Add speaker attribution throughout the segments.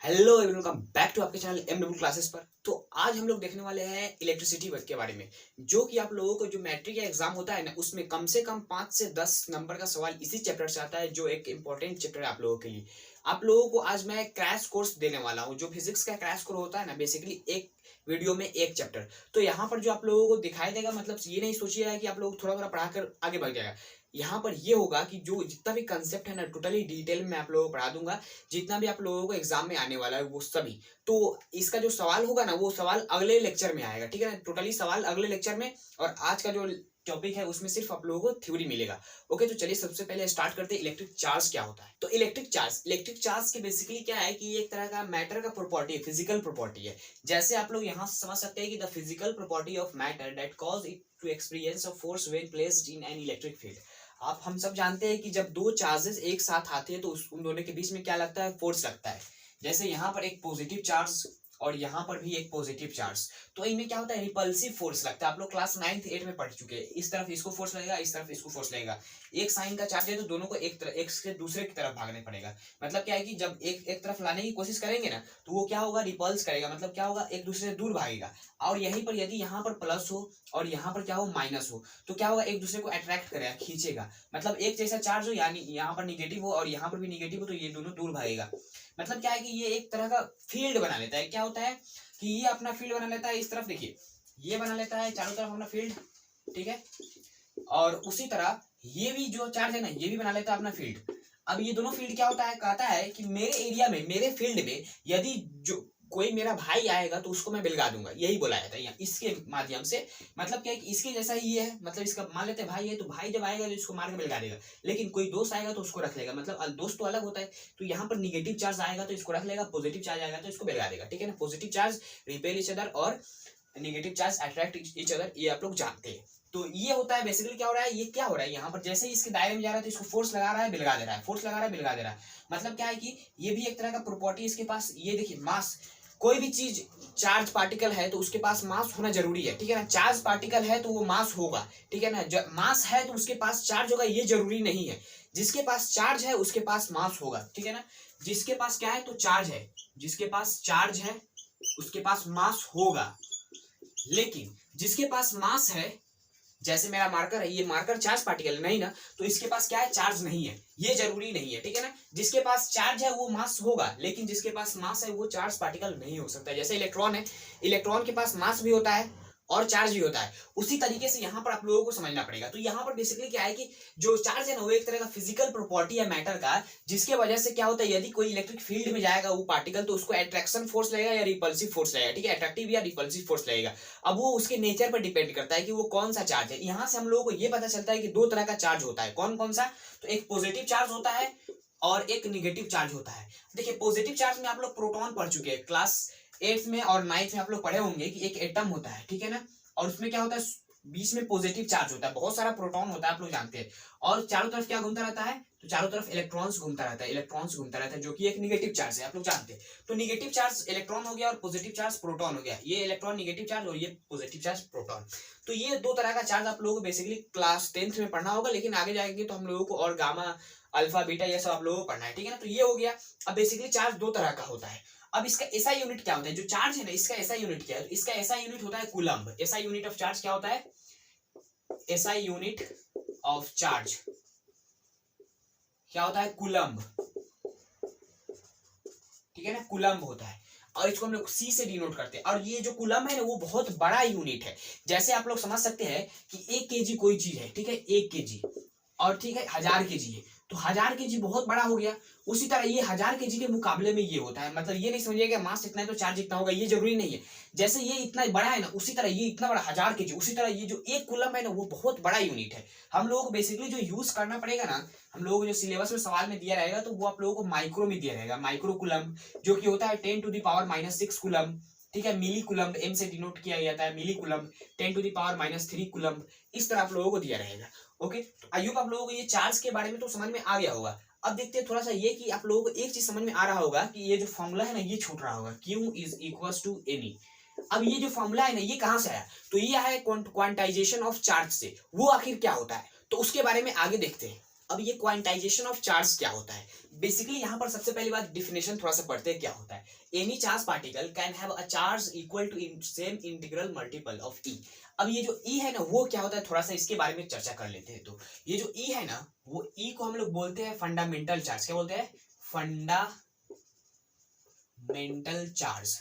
Speaker 1: Hello everyone, welcome back to आपके channel MW classes पर। तो आज हम लोग देखने वाले हैं इलेक्ट्रिसिटी वर्क के बारे में, जो कि आप लोगों को जो मैट्रिक का एग्जाम होता है ना, उसमें कम से कम 5 से 10 नंबर का सवाल इसी चैप्टर से आता है, जो एक इंपॉर्टेंट चैप्टर है आप लोगों के लिए। आप लोगों को आज मैं क्रैश कोर्स देने वाला हूँ। जो फिजिक्स का क्रैश कोर्स होता है ना, बेसिकली एक वीडियो में एक चैप्टर। तो यहाँ पर जो आप लोगों को दिखाई देगा, मतलब ये नहीं सोचिएगा कि आप लोग थोड़ा थोड़ा पढ़ाकर आगे बढ़ जाएगा। यहाँ पर ये होगा कि जो जितना भी कंसेप्ट है ना, टोटली डिटेल में आप लोगों को पढ़ा दूंगा। जितना भी आप लोगों को एग्जाम में आने वाला है वो सभी। तो इसका जो सवाल होगा ना, वो सवाल अगले लेक्चर में आएगा, ठीक है ना। टोटली सवाल अगले लेक्चर में, और आज का जो टॉपिक है उसमें सिर्फ आप लोगों को थ्योरी मिलेगा। ओके, तो चलिए सबसे पहले स्टार्ट करते हैं इलेक्ट्रिक चार्ज क्या होता है। तो इलेक्ट्रिक चार्ज की बेसिकली क्या है कि ये एक तरह का मैटर का प्रॉपर्टी है, फिजिकल प्रॉपर्टी है। जैसे आप लोग यहाँ से समझ सकते हैं कि the physical property of matter that cause it to experience a force when placed in an electric field. आप हम सब जानते हैं कि जब दो चार्जेस एक साथ आते हैं तो उन दोनों के बीच में क्या लगता है, फोर्स लगता है। जैसे यहाँ पर एक पॉजिटिव चार्ज और यहाँ पर भी एक पॉजिटिव चार्ज, तो इनमें क्या होता है, रिपल्सिव फोर्स लगता है। आप लोग क्लास 9th 8 में पढ़ चुके हैं। इस तरफ इसको फोर्स लगेगा, इस तरफ इसको फोर्स लगेगा। एक साइन का चार्ज है तो दोनों को एक से दूसरे की तरफ भागने पड़ेगा। मतलब क्या है कि जब एक तरफ लाने की कोशिश करेंगे ना, तो वो क्या होगा, रिपल्स करेगा। मतलब क्या होगा, एक दूसरे से दूर भागेगा। और यहीं पर यदि यहाँ पर प्लस हो और यहाँ पर क्या हो, माइनस हो, तो क्या होगा, एक दूसरे को अट्रैक्ट करेगा, खींचेगा। मतलब एक जैसा चार्ज हो, यानी यहाँ पर निगेटिव हो और यहाँ पर भी निगेटिव हो, तो ये दोनों दूर भागेगा। मतलब क्या है कि ये एक तरह का फील्ड बना लेता है। क्या होता है कि ये अपना फील्ड बना लेता है। इस तरफ देखिए, ये बना लेता है चारों तरफ अपना फील्ड, ठीक है। और उसी तरह ये भी जो चार्ज है ना, ये भी बना लेता है अपना फील्ड। अब ये दोनों फील्ड क्या होता है, कहता है कि मेरे एरिया में, मेरे फील्ड में यदि जो कोई मेरा भाई आएगा तो उसको मैं बिलगा दूंगा। यही बोला जाता है यहाँ इसके माध्यम से। मतलब क्या है कि इसके जैसा ही ये है। मतलब इसका मान लेते हैं भाई है, तो भाई जब आएगा तो इसको मार के बिलगा देगा। लेकिन कोई दोस्त आएगा तो उसको रख लेगा। मतलब दोस्त तो अलग होता है। तो यहाँ पर निगेटिव चार्ज आएगा तो इसको रख लेगा, पॉजिटिव चार्ज आएगा तो इसको बिलगा देगा, ठीक है ना। Positive charge repel each other और negative charge attract each other, ये आप लोग जानते हैं। तो ये होता है बेसिकली। क्या हो रहा है, ये क्या हो रहा है, यहाँ पर जैसे ही इसके दायरे में जा रहा है तो इसको फोर्स लगा रहा है, बिलगा दे रहा है, फोर्स लगा रहा है, बिलगा दे रहा है। मतलब क्या है कि ये भी एक तरह का प्रॉपर्टी इसके पास। ये देखिए, मास, कोई भी चीज चार्ज पार्टिकल है तो उसके पास मास होना जरूरी है, ठीक है ना। चार्ज पार्टिकल है तो वो मास होगा, ठीक है ना। मास है तो उसके पास चार्ज होगा, ये जरूरी नहीं है। जिसके पास चार्ज है उसके पास मास होगा, ठीक है ना। जिसके पास क्या है, तो चार्ज है, जिसके पास चार्ज है उसके पास मास होगा। लेकिन जिसके पास मास है, जैसे मेरा मार्कर है, ये मार्कर चार्ज पार्टिकल नहीं ना, तो इसके पास क्या है, चार्ज नहीं है। ये जरूरी नहीं है, ठीक है ना। जिसके पास चार्ज है वो मास होगा, लेकिन जिसके पास मास है वो चार्ज पार्टिकल नहीं हो सकता। जैसे इलेक्ट्रॉन है, इलेक्ट्रॉन के पास मास भी होता है और चार्ज भी होता है। उसी तरीके से यहाँ पर आप लोगों को समझना पड़ेगा। तो यहाँ पर बेसिकली क्या है कि जो चार्ज है ना, वो एक तरह का फिजिकल प्रॉपर्टी है मैटर का, जिसके वजह से क्या होता है, यदि कोई इलेक्ट्रिक फील्ड में जाएगा वो पार्टिकल, तो उसको अट्रैक्शन फोर्स लगेगा या रिपल्सिव फोर्स लगेगा, ठीक है। अट्रैक्टिव या रिपल्सिव फोर्स लगेगा। अब वो उसके नेचर पर डिपेंड करता है कि वो कौन सा चार्ज है। यहाँ से हम लोगों को ये पता चलता है कि दो तरह का चार्ज होता है। कौन कौन सा, तो एक पॉजिटिव चार्ज होता है और एक निगेटिव चार्ज होता है। देखिए, पॉजिटिव चार्ज में आप लोग प्रोटॉन पढ़ चुके हैं। क्लास 8 में और 9th में आप लोग पढ़े होंगे कि एक एटम होता है, ठीक है ना। और उसमें क्या होता है, बीच में पॉजिटिव चार्ज होता है, बहुत सारा प्रोटॉन होता है, आप लोग जानते हैं। और चारों तरफ क्या घूमता रहता है, तो चारों तरफ इलेक्ट्रॉन्स घूमता रहता है, इलेक्ट्रॉन्स घूमता रहता है, जो कि एक निगेटिव चार्ज है, आप लोग जानते हैं। तो निगेटिव चार्ज इलेक्ट्रॉन हो गया और पॉजिटिव चार्ज प्रोटॉन हो गया। ये इलेक्ट्रॉन निगेटिव चार्ज और ये पॉजिटिव चार्ज प्रोटॉन। तो ये दो तरह का चार्ज आप लोगों को बेसिकली क्लास 10th में पढ़ना होगा, लेकिन आगे जाएंगे तो हम लोगों को और गामा, अल्फा, बीटा, ये सब आप लोगों को पढ़ना है, ठीक है ना। तो ये हो गया। अब बेसिकली चार्ज दो तरह का होता है। अब इसका ऐसा यूनिट क्या होता है, जो चार्ज है ना, इसका ऐसा यूनिट क्या है, तो इसका ऐसा यूनिट होता है कूलम्ब। ऐसा यूनिट ऑफ चार्ज क्या होता है, ऐसा यूनिट ऑफ चार्ज क्या होता है, कूलम्ब, ठीक है ना, कूलम्ब होता है। और इसको हम लोग सी से डिनोट करते हैं। और ये जो कूलम्ब है ना, वो बहुत बड़ा यूनिट है। जैसे आप लोग समझ सकते हैं कि 1 kg कोई चीज है, ठीक है, 1 kg, और ठीक है 1000 kg है, तो 1000 kg बहुत बड़ा हो गया। उसी तरह ये 1000 kg के मुकाबले में ये होता है। मतलब ये नहीं समझिएगा मास इतना है तो चार्ज इतना होगा, ये जरूरी नहीं है। जैसे ये इतना बड़ा है ना, उसी तरह ये इतना बड़ा 1000 kg, उसी तरह ये जो एक कूलम्ब है ना, वो बहुत बड़ा यूनिट है। हम लोगों को बेसिकली जो यूज करना पड़ेगा ना, हम लोगों को जो सिलेबस में सवाल में दिया रहेगा, तो वो आप लोगों को माइक्रो में दिया रहेगा। माइक्रो कूलम्ब जो कि होता है 10⁻⁻6 कूलम्ब, ठीक है। मिली कूलम्ब एम से डिनोट किया जाता है, मिली कूलम्ब 10⁻⁻3 कूलम्ब, इस तरह आप लोगों को दिया रहेगा। ओके, तो आई होप आप लोगों को ये चार्ज के बारे में तो समझ में आ गया होगा। अब देखते हैं थोड़ा सा ये कि आप लोगों को एक चीज समझ में आ रहा होगा कि ये जो फॉर्मूला है ना, ये छूट रहा होगा, Q is equal to n e. अब ये जो फॉर्मूला है ना, ये कहां से आया, तो ये है क्वांटाइजेशन ऑफ चार्ज से। वो आखिर क्या होता है, तो उसके बारे में आगे देखते हैं। अब ये क्वांटाइजेशन ऑफ चार्ज क्या होता है? बेसिकली यहाँ पर सबसे पहली बात डिफिनेशन थोड़ा सा पढ़ते हैं क्या होता है। Any charge particle can have a charge equal to same integral multiple of E. अब ये जो ई है ना वो क्या होता है, थोड़ा सा इसके बारे में चर्चा कर लेते हैं। तो ये जो ई है ना, वो ई को हम लोग बोलते हैं फंडामेंटल चार्ज। क्या बोलते हैं? Fundamental charge.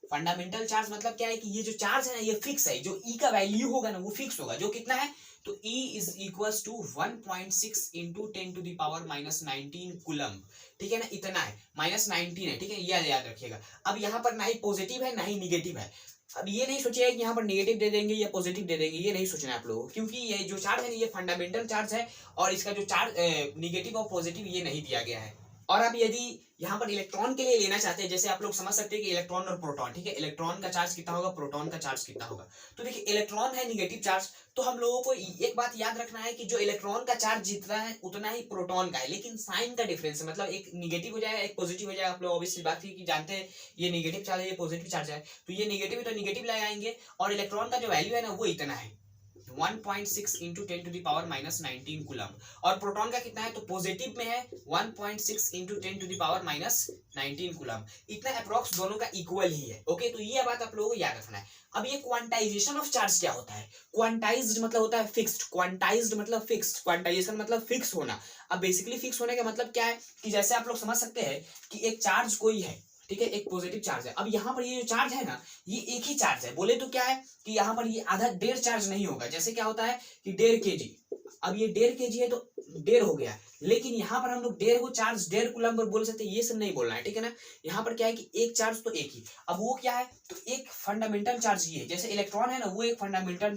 Speaker 1: फंडामेंटल चार्ज मतलब क्या है कि ये जो चार्ज है ना ये फिक्स है, जो ई का वैल्यू होगा ना वो फिक्स होगा। जो कितना है? तो E is equals to 1.6 into 10 to the power -19 coulomb. ठीक है ना, इतना है, -19 है। ठीक है, यह याद रखिएगा। अब यहाँ पर ना ही पॉजिटिव है ना ही निगेटिव है। अब ये नहीं सोचिएगा कि यहाँ पर नेगेटिव दे देंगे या पॉजिटिव दे देंगे, ये नहीं सोचना है आप लोगों को, क्योंकि ये जो चार्ज है ये फंडामेंटल चार्ज है और इसका जो चार्ज निगेटिव और पॉजिटिव ये नहीं दिया गया है। और अब यदि यहाँ पर इलेक्ट्रॉन के लिए लेना चाहते हैं, जैसे आप लोग समझ सकते हैं कि इलेक्ट्रॉन और प्रोटॉन, ठीक है, इलेक्ट्रॉन का चार्ज कितना होगा, प्रोटॉन का चार्ज कितना होगा। तो देखिए इलेक्ट्रॉन है निगेटिव चार्ज, तो हम लोगों को एक बात याद रखना है कि जो इलेक्ट्रॉन का चार्ज जितना है उतना ही प्रोटॉन का है, लेकिन साइन का डिफरेंस है, मतलब एक निगेटिव हो जाएगा एक पॉजिटिव हो जाएगा। आप लोग ऑब्वियसली बात की जानते हैं ये निगेटिव चार्ज है ये पॉजिटिव चार्ज है, तो ये निगेटिव है तो निगेटिव लगाएंगे। और इलेक्ट्रॉन का जो वैल्यू है ना वो इतना है 1.6 into 10 to the power -19 coulomb. और प्रोटॉन का कितना है? तो पॉजिटिव में है 1.6 into 10 to the power -19 coulomb. इतना अप्रोक्स दोनों का इक्वल ही है। ओके, तो ये बात आप लोगों को याद रखना है। अब ये क्वांटाइजेशन ऑफ चार्ज क्या होता है? क्वांटाइज्ड मतलब होता है फिक्स्ड, क्वांटाइज्ड मतलब फिक्स्ड, क्वांटाइजेशन मतलब फिक्स होना। अब बेसिकली फिक्स होने का मतलब क्या है कि जैसे आप लोग समझ सकते हैं कि एक चार्ज कोई है, ठीक है, एक पॉजिटिव चार्ज है। अब यहाँ पर ये जो चार्ज है ना ये एक ही चार्ज है। बोले तो क्या है कि यहाँ पर ये आधा 1.5 चार्ज नहीं होगा। जैसे क्या होता है कि 1.5 kg, अब ये 1.5 kg है तो 1.5 हो गया, लेकिन यहाँ पर हम लोग 1.5 को चार्ज 1.5 कूलम पर बोल सकते हैं, ये सब नहीं बोलना है, ठीक है ना। यहाँ पर क्या है कि एक चार्ज तो एक ही। अब वो क्या है? तो एक फंडामेंटल चार्ज ये है, जैसे इलेक्ट्रॉन है ना वो एक फंडामेंटल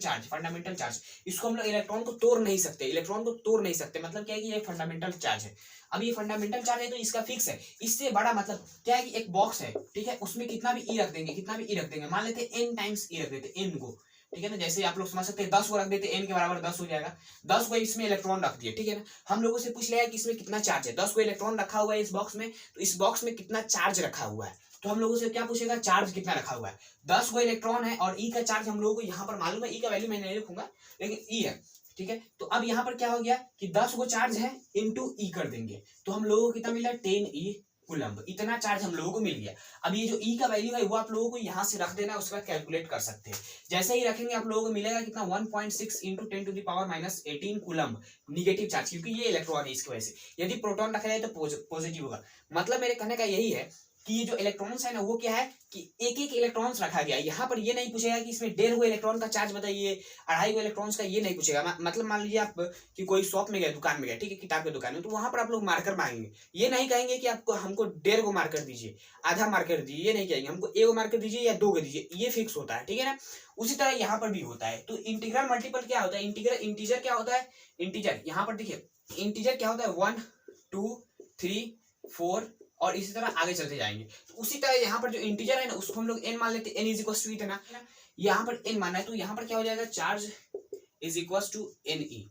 Speaker 1: चार्ज, इसको हम लोग इलेक्ट्रॉन को तोड़ नहीं सकते, मतलब क्या है कि ये फंडामेंटल चार्ज है। अब ये फंडामेंटल चार्ज है तो इसका फिक्स है। इससे बड़ा मतलब क्या है कि एक बॉक्स है, ठीक है, उसमें कितना भी ई रख देंगे, मान लेते हैं n टाइम्स ई रख देते n को, ठीक है ना। जैसे आप लोग समझ सकते हैं 10 को रख देते n के बराबर 10 हो जाएगा। 10 को इसमें इलेक्ट्रॉन रख दिए, ठीक है ना। हम लोगों से पूछ लिया है कि इसमें कितना चार्ज है, 10 को इलेक्ट्रॉन रखा हुआ है इस बॉक्स में, तो इस बॉक्स में कितना चार्ज रखा हुआ है। तो हम लोगों से क्या पूछेगा? चार्ज कितना रखा हुआ है। 10 को इलेक्ट्रॉन है और ई का चार्ज हम लोगों को यहाँ पर मालूम है, ई का वैल्यू मैं नहीं लिखूंगा लेकिन ई है, ठीक है। तो अब यहाँ पर क्या हो गया कि 10 को चार्ज है इंटू ई कर देंगे तो हम लोगों को कितना मिला 10 कूलम्ब, इतना चार्ज हम लोगों को मिल गया। अब ये जो ई का वैल्यू है वो आप लोगों को यहाँ से रख देना है, उसके बाद कैलकुलेट कर सकते हैं। जैसे ही रखेंगे आप लोगों को मिलेगा कितना 1.6 into 10 to the power -18 coulomb negative charge, क्योंकि ये इलेक्ट्रॉन है इसकी वजह से। यदि प्रोटॉन रखा जाए तो पॉजिटिव होगा। मतलब मेरे कहने का यही है कि ये जो इलेक्ट्रॉन्स है ना वो क्या है कि एक एक इलेक्ट्रॉन्स रखा गया। यहाँ पर ये नहीं पूछेगा कि इसमें 1.5 इलेक्ट्रॉन का चार्ज बताइए, 2.5 इलेक्ट्रॉन्स का, ये नहीं पूछेगा। मतलब मान लीजिए आप कि कोई शॉप में गए, दुकान में गए, ठीक है, किताब की दुकान में, तो वहां पर आप लोग मार्कर मांगेंगे। ये नहीं कहेंगे कि आपको हमको 1.5 को मार्कर दीजिए, आधा मार्कर दीजिए, ये नहीं कहेंगे। हमको 1 मार्कर दीजिए या 2 को दीजिए, ये फिक्स होता है, ठीक है ना। उसी तरह यहाँ पर भी होता है। तो इंटीग्रल मल्टीपल क्या होता है? इंटीजर क्या होता है? इंटीजर यहाँ पर देखिए इंटीजर क्या होता है 1 2 3 4 और इसी तरह आगे चलते जाएंगे। तो उसी तरह यहाँ पर जो इंटीजर है ना उसको हम लोग n मान लेते हैं, n इज इक्वल टू इतना, यहाँ पर n मानना है तो यहाँ पर क्या हो जाएगा charge is equal to Ne।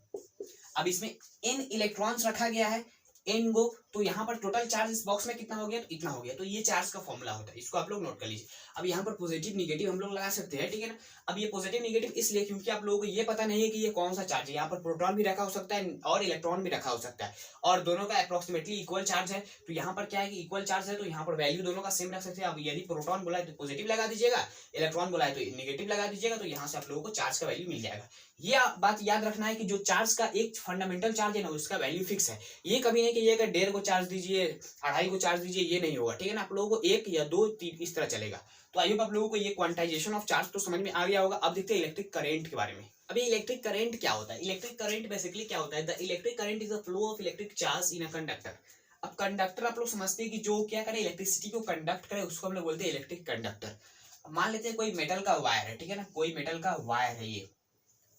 Speaker 1: अब इसमें n इलेक्ट्रॉन्स रखा गया है n गो, तो यहाँ पर टोटल चार्ज इस बॉक्स में कितना हो गया? तो इतना हो गया। तो ये चार्ज का फॉर्मूला होता है, इसको आप लोग नोट कर लीजिए। अब यहाँ पर पॉजिटिव निगेटिव हम लोग लगा सकते हैं, ठीक है ना। अब ये पॉजिटिव निगेटिव इसलिए क्योंकि आप लोगों को ये पता नहीं है कि ये कौन सा चार्ज है। यहाँ पर प्रोटॉन भी रखा हो सकता है और इलेक्ट्रॉन भी रखा हो सकता है और दोनों का अप्रोक्सीमेटली इक्वल चार्ज है। तो यहाँ पर क्या है कि इक्वल चार्ज है तो यहाँ पर वैल्यू दोनों का सेम रख सकते हैं। अब यदि प्रोटॉन बोला है तो पॉजिटिव लगा दीजिएगा, इलेक्ट्रॉन बोला है तो निगेटिव लगा दीजिएगा, तो यहाँ से आप लोगों को चार्ज का वैल्यू मिल जाएगा। ये बात याद रखना है कि जो चार्ज का एक फंडामेंटल चार्ज है ना उसका वैल्यू फिक्स है। ये कभी नहीं कि ये अगर 1.5 को चार्ज दीजिए 2.5 को चार्ज दीजिए, ये नहीं होगा, ठीक है ना। आप लोगों को 1 या 2 3 इस तरह चलेगा। तो आई होप आप लोगों को ये क्वांटाइजेशन ऑफ चार्ज तो समझ में आ गया होगा। अब देखते हैं इलेक्ट्रिक करंट के बारे में। अभी इलेक्ट्रिक करंट क्या होता है? इलेक्ट्रिक करंट बेसिकली क्या होता है? The electric current is the flow of electric charge in a conductor. अब कंडक्टर आप लोग समझते हैं कि जो क्या करे इलेक्ट्रिसिटी को कंडक्ट करे उसको हम लोग बोलते हैं इलेक्ट्रिक कंडक्टर। मान लेते हैं कोई मेटल का वायर है, ठीक है ना, कोई मेटल का वायर है, ये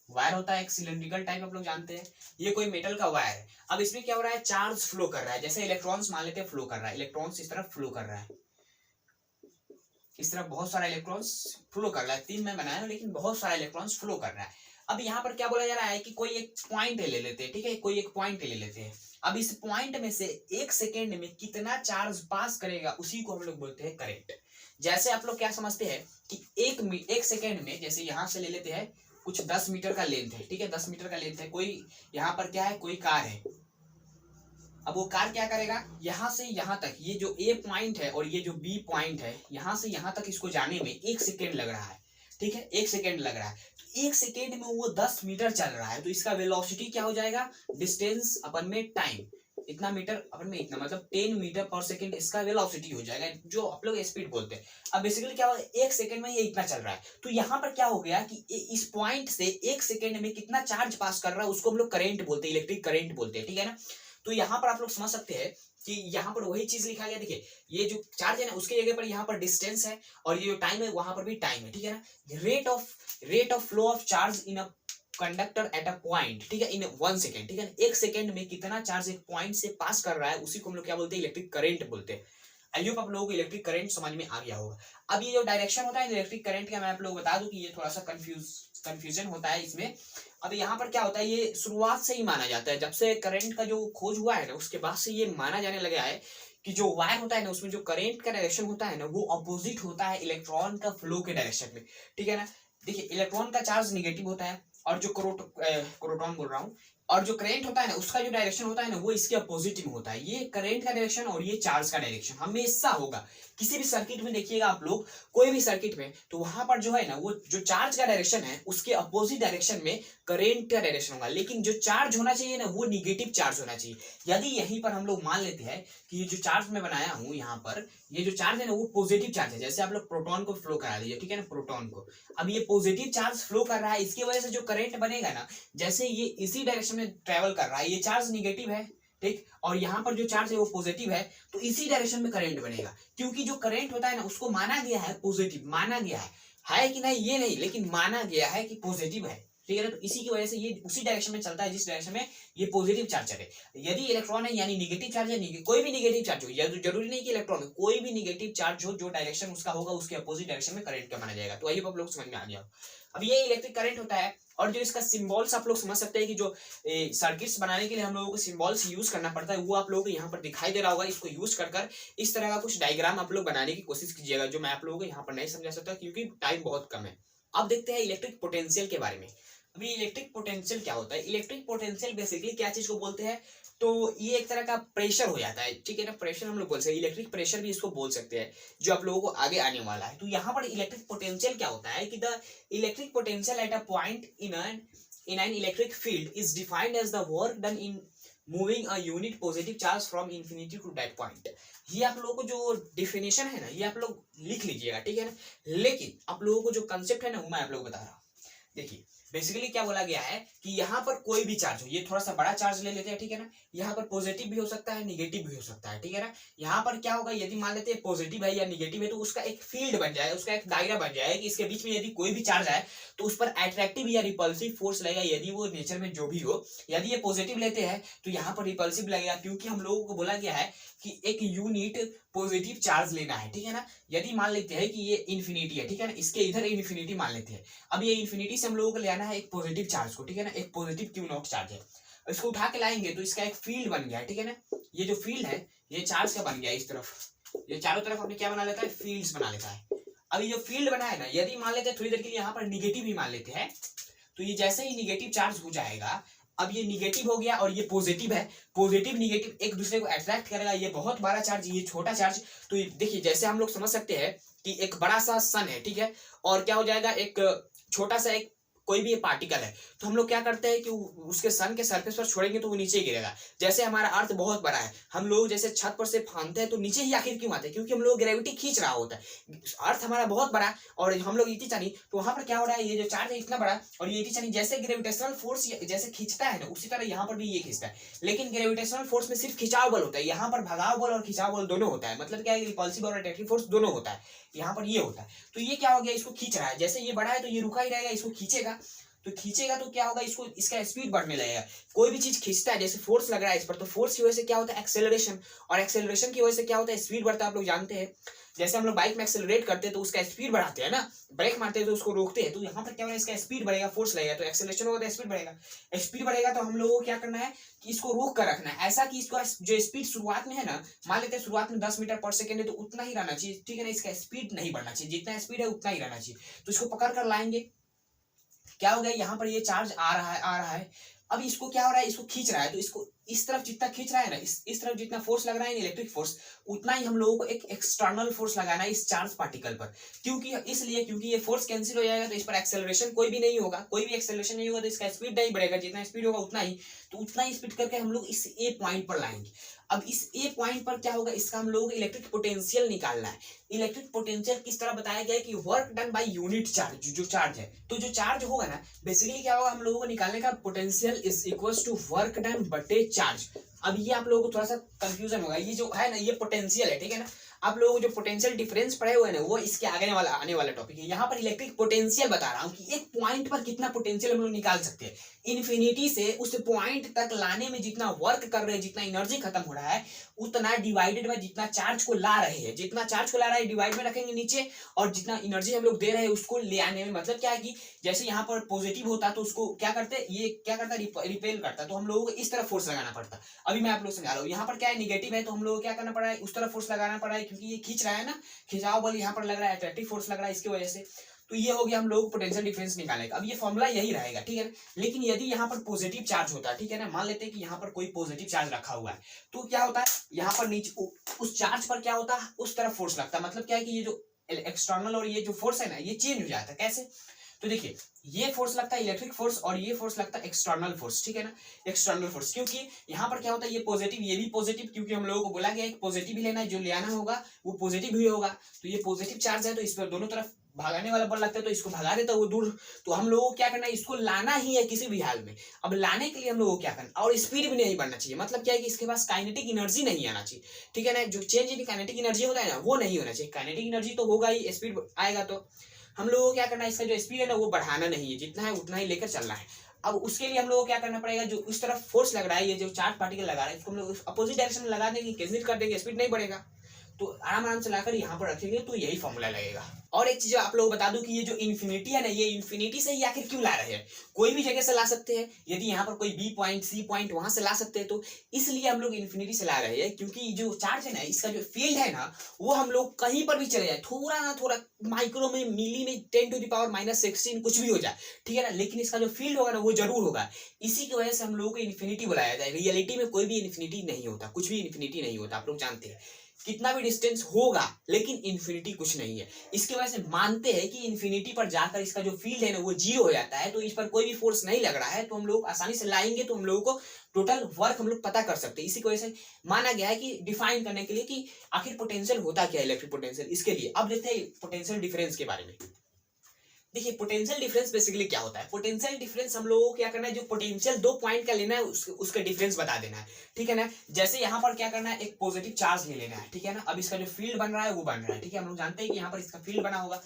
Speaker 1: वायर होता है एक सिलेंड्रिकल टाइप, आप लोग जानते हैं। ये कोई मेटल का वायर है। अब इसमें क्या हो रहा है? चार्ज फ्लो कर रहा है, जैसे इलेक्ट्रॉन्स मान लेते हैं फ्लो कर रहा है, इलेक्ट्रॉन्स इस तरफ फ्लो कर रहा है, इस तरफ बहुत सारा इलेक्ट्रॉन्स फ्लो कर रहा है। 3 मैं बनाया हूं लेकिन बहुत सारा इलेक्ट्रॉन्स फ्लो कर रहा है। अब यहाँ पर क्या बोला जा रहा है कि कोई एक पॉइंट ले लेते हैं, ठीक है, कोई एक पॉइंट ले लेते हैं। अब इस पॉइंट में से 1 सेकेंड में कितना चार्ज पास करेगा उसी को हम लोग बोलते हैं करंट। जैसे आप लोग क्या समझते हैं कि एक सेकेंड में, जैसे यहां से ले लेते हैं कुछ 10 मीटर का लेंथ है, ठीक है, 10 मीटर का लेंथ है। कोई यहाँ पर क्या है, कोई कार है। अब वो कार क्या करेगा, यहाँ से यहाँ तक, ये जो ए पॉइंट है और ये जो बी पॉइंट है, यहाँ से यहाँ तक इसको जाने में 1 सेकेंड लग रहा है, ठीक है, 1 सेकेंड लग रहा है। तो 1 सेकेंड में वो 10 मीटर चल रहा है, तो इसका वेलोसिटी क्या हो जाएगा, डिस्टेंस अपन में टाइम, इतना मीटर अपन में इतना, मतलब 10 मीटर पर सेकेंड इसका वेलोसिटी हो जाएगा, जो आप लोग स्पीड बोलते हैं। अब बेसिकली क्या होगा, 1 सेकेंड में ये इतना चल रहा है, तो यहाँ पर क्या हो गया कि इस पॉइंट से 1 सेकेंड में कितना चार्ज पास कर रहा है उसको हम लोग करंट बोलते हैं, इलेक्ट्रिक करंट बोलते हैं, ठीक है ना। तो यहाँ पर आप लोग समझ सकते हैं कि यहाँ पर वही चीज लिखा गया, देखिए ये जो चार्ज है ना उसके जगह पर यहाँ पर डिस्टेंस है और ये जो टाइम है वहां पर भी टाइम है, ठीक है ना। Rate of flow of charge in a conductor at a point, ठीक है, इन 1 सेकेंड, ठीक है, 1 सेकेंड में कितना चार्ज एक पॉइंट से पास कर रहा है उसी को हम लोग क्या बोलते हैं, इलेक्ट्रिक करंट बोलते हैं। आई होप आप लोगों को इलेक्ट्रिक करंट समझ में आ गया होगा। अब ये जो डायरेक्शन होता है इलेक्ट्रिक करंट का, मैं आप लोगों को बता दूं कि ये थोड़ा सा कंफ्यूजन होता है इसमें। अब यहाँ पर क्या होता है, ये शुरुआत से ही माना जाता है, जब से करंट का जो खोज हुआ है ना उसके बाद से ये माना जाने लगा है कि जो वायर होता है ना उसमें जो करंट का डायरेक्शन होता है ना वो अपोजिट होता है इलेक्ट्रॉन का फ्लो के डायरेक्शन में, ठीक है ना। देखिए इलेक्ट्रॉन का चार्ज निगेटिव होता है और जो क्रोटॉन बोल रहा हूँ, और जो करंट होता है ना उसका जो डायरेक्शन होता है ना वो इसके अपोजिट में होता है। ये करंट का डायरेक्शन और ये चार्ज का डायरेक्शन हमेशा होगा। किसी भी सर्किट में देखिएगा आप लोग, कोई भी सर्किट में, तो वहां पर जो है ना वो जो चार्ज का डायरेक्शन है उसके अपोजिट डायरेक्शन में करंट का डायरेक्शन होगा, लेकिन जो चार्ज होना चाहिए ना वो निगेटिव चार्ज होना चाहिए। यदि यहीं पर हम लोग मान लेते हैं कि ये जो चार्ज मैं बनाया हूं यहाँ पर, ये जो चार्ज है ना वो पॉजिटिव चार्ज है, जैसे आप लोग प्रोटॉन को फ्लो करा दीजिए, ठीक है ना, प्रोटॉन को। अब ये पॉजिटिव चार्ज फ्लो कर रहा है, इसकी वजह से जो करंट बनेगा ना, जैसे ये इसी डायरेक्शन में ट्रेवल कर रहा है, ये चार्ज निगेटिव है, ठीक, और यहाँ पर जो चार्ज है वो पॉजिटिव है, तो इसी डायरेक्शन में करंट बनेगा। क्योंकि जो करंट होता है ना उसको माना गया है पॉजिटिव, माना गया है कि नहीं ये नहीं, लेकिन माना गया है कि पॉजिटिव है, ठीक है ना। तो इसी की वजह से ये उसी डायरेक्शन में चलता है जिस डायरेक्शन में ये पॉजिटिव चार्ज है। यदि इलेक्ट्रॉन है यानी निगेटिव चार्ज है, कोई भी निगेटिव चार्ज हो, जरूरी नहीं कि इलेक्ट्रॉन, कोई भी निगेटिव चार्ज हो जो डायरेक्शन उसका होगा उसके अपोजिट डायरेक्शन में करंट का माना जाएगा। तो आइए आप लोग समझ में आ गया। अब ये इलेक्ट्रिक करंट होता है, और जो इसका सिंबल्स आप लोग समझ सकते हैं कि जो सर्किट्स बनाने के लिए हम लोगों को सिंबल्स यूज करना पड़ता है, वो आप लोगों को यहाँ पर दिखाई दे रहा होगा। इसको यूज कर इस तरह का कुछ डायग्राम आप लोग बनाने की कोशिश कीजिएगा, जो मैं आप लोगों को यहाँ पर नहीं समझा सकता क्योंकि टाइम बहुत कम है। अब देखते हैं इलेक्ट्रिक पोटेंशियल के बारे में। अभी इलेक्ट्रिक पोटेंशियल क्या होता है, इलेक्ट्रिक पोटेंशियल बेसिकली क्या चीज को बोलते हैं, तो ये एक तरह का प्रेशर हो जाता है, ठीक है ना, प्रेशर हम लोग बोल सकते हैं, इलेक्ट्रिक प्रेशर भी इसको बोल सकते हैं, जो आप लोगों को आगे आने वाला है। तो यहाँ पर इलेक्ट्रिक पोटेंशियल क्या होता है कि the electric potential at a point in an electric field is defined as the work done in moving a unit positive charge from infinity to that point. ये आप लोगों को जो डिफिनेशन है ना ये आप लोग लिख लीजिएगा, ठीक है ना, लेकिन आप लोगों को जो कंसेप्ट है ना वो मैं आप लोग बता रहा हूँ। देखिए बेसिकली क्या बोला गया है कि यहाँ पर कोई भी चार्ज हो, ये थोड़ा सा बड़ा चार्ज ले लेते हैं, ठीक है ना, यहाँ पर पॉजिटिव भी हो सकता है निगेटिव भी हो सकता है, ठीक है ना। यहाँ पर क्या होगा, यदि मान लेते हैं पॉजिटिव है या निगेटिव है तो उसका एक फील्ड बन जाए, उसका एक दायरा बन जाए कि इसके बीच में यदि कोई भी चार्ज आए तो उस पर अट्रैक्टिव या रिपल्सिव फोर्स लगेगा, यदि वो नेचर में जो भी हो। यदि ये पॉजिटिव लेते हैं तो यहाँ पर रिपल्सिव लगेगा, क्योंकि हम लोगों को बोला गया है कि एक यूनिट पॉजिटिव चार्ज लेना है, ठीक है ना। यदि मान लेते हैं कि ये इन्फिनिटी है, ठीक है ना, इसके इधर इन्फिनिटी मान लेते हैं। अब ये इन्फिनिटी से हम लोगों को लेना है एक पॉजिटिव चार्ज को, ठीक है ना, एक पॉजिटिव क्यू नॉट चार्ज है, इसको उठा के लाएंगे तो इसका एक फील्ड बन गया है, ठीक है ना। ये जो फील्ड है ये चार्ज का बन गया है, इस तरफ ये चारों तरफ अपने क्या बना लेता है, फील्ड्स बना लेता है। अब ये जो फील्ड बना है ना, यदि मान लेते हैं थोड़ी देर के लिए यहाँ पर निगेटिव ही मान लेते हैं, तो ये जैसे ही निगेटिव चार्ज हो जाएगा, अब ये निगेटिव हो गया और ये पॉजिटिव है, पॉजिटिव निगेटिव एक दूसरे को अट्रैक्ट करेगा, ये बहुत बड़ा चार्ज ये छोटा चार्ज। तो देखिए जैसे हम लोग समझ सकते हैं कि एक बड़ा सा सन है, ठीक है, और क्या हो जाएगा एक छोटा सा एक कोई भी पार्टिकल है, तो हम लोग क्या करते हैं कि उसके सन के सरफेस पर छोड़ेंगे तो वो नीचे गिरेगा। जैसे हमारा अर्थ बहुत बड़ा है, हम लोग जैसे छत पर से फांदते हैं तो नीचे ही आखिर क्यों आते हैं, क्योंकि हम लोग ग्रेविटी खींच रहा होता है। अर्थ हमारा बहुत बड़ा और हम लोग इतनी चानी, तो वहां पर क्या हो रहा है, ये जो चार्ज है इतना बड़ा और ये इतनी चानी, जैसे ग्रेविटेशनल फोर्स जैसे खींचता है ना उसी तरह यहाँ पर भी ये खींचता है। लेकिन ग्रेविटेशनल फोर्स में सिर्फ खिंचाव बल होता है, यहाँ पर भगाव बल और खिंचाव बल दोनों होता है। मतलब क्या है, रिपल्सिव और अट्रैक्टिव फोर्स दोनों होता है, यहाँ पर ये होता है। तो ये क्या हो गया, इसको खींच रहा है, जैसे ये बड़ा है तो ये रुका ही रहेगा, इसको खींचेगा तो खींचेगा तो क्या होगा, इसको इसका स्पीड बढ़ने लगेगा। कोई भी चीज खींचता है, जैसे फोर्स लग रहा है इस पर, तो फोर्स की वजह से क्या होता है, एक्सेलरेशन, और एक्सेलरेशन की वजह से क्या होता है, स्पीड बढ़ता है। आप लोग जानते हैं जैसे हम लोग बाइक में एक्सेलरेट करते हैं तो उसका स्पीड बढ़ाते हैं ना, ब्रेक मारते हैं तो उसको रोकते हैं, तो यहाँ पर क्या होगा, इसका स्पीड बढ़ेगा, फोर्स लगेगा तो एक्सेलरेशन होगा तो स्पीड बढ़ेगा। स्पीड बढ़ेगा तो हम लोगों को क्या करना है कि इसको रोक कर रखना है, ऐसा कि इसको जो स्पीड शुरुआत में है ना, मान लेते हैं शुरुआत में 10 मीटर पर सेकंड है तो उतना ही रहना चाहिए, ठीक है ना, इसका स्पीड नहीं बढ़ना चाहिए, जितना स्पीड है उतना ही रहना चाहिए। तो इसको पकड़ कर लाएंगे, क्या हो गया, यहाँ पर ये चार्ज आ रहा है। अब इसको क्या हो रहा है, इसको खींच रहा है, तो इसको इस तरफ जितना खींच रहा है ना, इस तरफ जितना फोर्स लग रहा है इलेक्ट्रिक फोर्स, उतना ही हम लोगों को एक एक्सटर्नल फोर्स लगाना है इस चार्ज पार्टिकल पर। क्योंकि ये फोर्स कैंसिल हो जाएगा, तो इस पर एक्सेलरेशन कोई भी नहीं होगा, कोई भी एक्सेलरेशन नहीं होगा, तो इसका स्पीड नहीं बढ़ेगा, जितना स्पीड होगा उतना ही, तो उतना ही स्पीड करके हम लोग इस ए पॉइंट पर लाएंगे। अब इस ए पॉइंट पर क्या होगा, इसका हम लोगों को इलेक्ट्रिक पोटेंशियल निकालना है। इलेक्ट्रिक पोटेंशियल किस तरह बताया गया है कि work done by unit charge, जो चार्ज है, तो जो चार्ज होगा ना, बेसिकली क्या होगा, हम लोगों को निकालने का potential is equals to work done बटे चार्ज। अब ये आप लोगों को थोड़ा सा कंफ्यूजन होगा, ये जो है ना, ये पोटेंशियल है, ठीक है ना। आप लोगों को जो पोटेंशियल डिफरेंस पढ़े हुए हैं ना, वो इसके आने वाला टॉपिक है। यहाँ पर इलेक्ट्रिक पोटेंशियल बता रहा हूँ कि एक पॉइंट पर कितना पोटेंशियल हम लोग निकाल सकते हैं। इन्फिनिटी से उस पॉइंट तक लाने में जितना वर्क कर रहे हैं, जितना एनर्जी खत्म हो रहा है, उतना डिवाइडेड बाय जितना चार्ज को ला रहे हैं, जितना चार्ज को ला रहा है डिवाइड में रखेंगे नीचे, और जितना एनर्जी हम लोग दे रहे हैं उसको ले आने में, मतलब क्या है कि जैसे यहाँ पर पॉजिटिव होता तो उसको क्या करते, ये क्या करता, रिपेल करता, तो हम लोगों को इस तरफ फोर्स लगाना पड़ता। अभी मैं आप लोग समझा रहा हूँ, यहाँ पर क्या है, निगेटिव है, तो हम लोगों को क्या करना पड़ा है, उस तरफ फोर्स लगाना पड़ा है, क्योंकि ये खींच रहा है ना, खिंचाव बल यहाँ पर लग रहा है, अट्रैक्टिव फोर्स लग रहा है इसकी वजह से। तो ये हो गया हम लोग पोटेंशियल डिफरेंस निकालने का। अब ये फॉर्मूला यही रहेगा, ठीक है ना। लेकिन यदि यहाँ पर पॉजिटिव चार्ज होता है, ठीक है ना, मान लेते हैं कि यहाँ पर कोई पॉजिटिव चार्ज रखा हुआ है, तो क्या होता है, यहाँ पर नीचे उस चार्ज पर क्या होता है, उस तरफ फोर्स लगता है। मतलब क्या है कि ये जो एक्सटर्नल और ये जो फोर्स है ना, ये चेंज हो जाता है। कैसे, तो देखिए, ये फोर्स लगता है इलेक्ट्रिक फोर्स, और ये फोर्स लगता है एक्सटर्नल फोर्स, ठीक है ना, एक्सटर्नल फोर्स। क्योंकि यहाँ पर क्या होता है, ये पॉजिटिव, ये भी पॉजिटिव, क्योंकि हम लोगों को बोला गया है पॉजिटिव ही लेना है, जो ले आना होगा वो पॉजिटिव ही होगा। तो ये पॉजिटिव चार्ज है, तो इस पर दोनों तरफ भागाने वाला बल लगता है, तो इसको भगा देता है वो दूर। तो हम लोगों को क्या करना है, इसको लाना ही है किसी भी हाल में। अब लाने के लिए हम लोगों को क्या करना, और स्पीड भी नहीं बढ़ना चाहिए। मतलब क्या है कि इसके पास काइनेटिक एनर्जी नहीं आना चाहिए, ठीक है ना। जो चेंज इन काइनेटिक एनर्जी होता है ना, वो नहीं होना चाहिए। काइनेटिक एनर्जी तो होगा ही, स्पीड आएगा, तो हम लोगों को क्या करना है, इसका जो स्पीड है ना, वो बढ़ाना नहीं है, जितना है उतना ही लेकर चलना है। अब उसके लिए हम लोगों को क्या करना पड़ेगा, जो उस तरफ फोर्स लग रहा है, ये जो चार्ज पार्टिकल लगा रहा है, इसको हम लोग अपोजिट डायरेक्शन में लगा देंगे, कैंसिल कर देंगे, स्पीड नहीं बढ़ेगा। तो आराम से लाकर यहाँ पर रखेंगे, तो यही फॉर्मूला लगेगा। और एक चीज आप लोग बता दूं कि ये जो इन्फिनिटी है ना, ये इन्फिनिटी से ही आखिर क्यों ला रहे हैं। कोई भी जगह से ला सकते हैं, यदि यहाँ पर कोई बी पॉइंट सी पॉइंट वहां से ला सकते हैं, तो इसलिए हम लोग इन्फिनिटी से ला रहे हैं। क्योंकि जो चार्ज है ना, इसका जो फील्ड है ना, वो हम लोग कहीं पर भी चले जाए, थोड़ा ना थोड़ा माइक्रो में, मिली में, 10⁻⁻16 कुछ भी हो जाए, ठीक है ना, लेकिन इसका जो फील्ड होगा ना, वो जरूर होगा। इसी की वजह से हम लोगों को इन्फिनिटी बुलाया जाए। रियलिटी में कोई भी इन्फिनिटी नहीं होता, कुछ भी इन्फिनिटी नहीं होता, आप लोग जानते हैं। कितना भी डिस्टेंस होगा, लेकिन इन्फिनिटी कुछ नहीं है। इसके वजह से मानते हैं कि इन्फिनिटी पर जाकर इसका जो फील्ड है ना, वो जीरो हो जाता है। तो इस पर कोई भी फोर्स नहीं लग रहा है, तो हम लोग आसानी से लाएंगे, तो हम लोगों को टोटल वर्क हम लोग पता कर सकते हैं। इसी की वजह से माना गया है कि डिफाइन करने के लिए कि आखिर पोटेंशियल होता क्या है, इलेक्ट्रिक पोटेंशियल। इसके लिए अब देखते हैं पोटेंशियल डिफरेंस के बारे में। देखिए, पोटेंशियल डिफरेंस बेसिकली क्या होता है। पोटेंशियल डिफरेंस हम लोगों को क्या करना है, जो पोटेंशियल दो पॉइंट का लेना है, उसका डिफरेंस बता देना है, ठीक है ना। जैसे यहाँ पर क्या करना है, एक पॉजिटिव चार्ज ले लेना है, ठीक है ना। अब इसका जो फील्ड बन रहा है वो बन रहा है, ठीक है। हम लोग जानते हैं कि यहाँ पर इसका फील्ड बना होगा।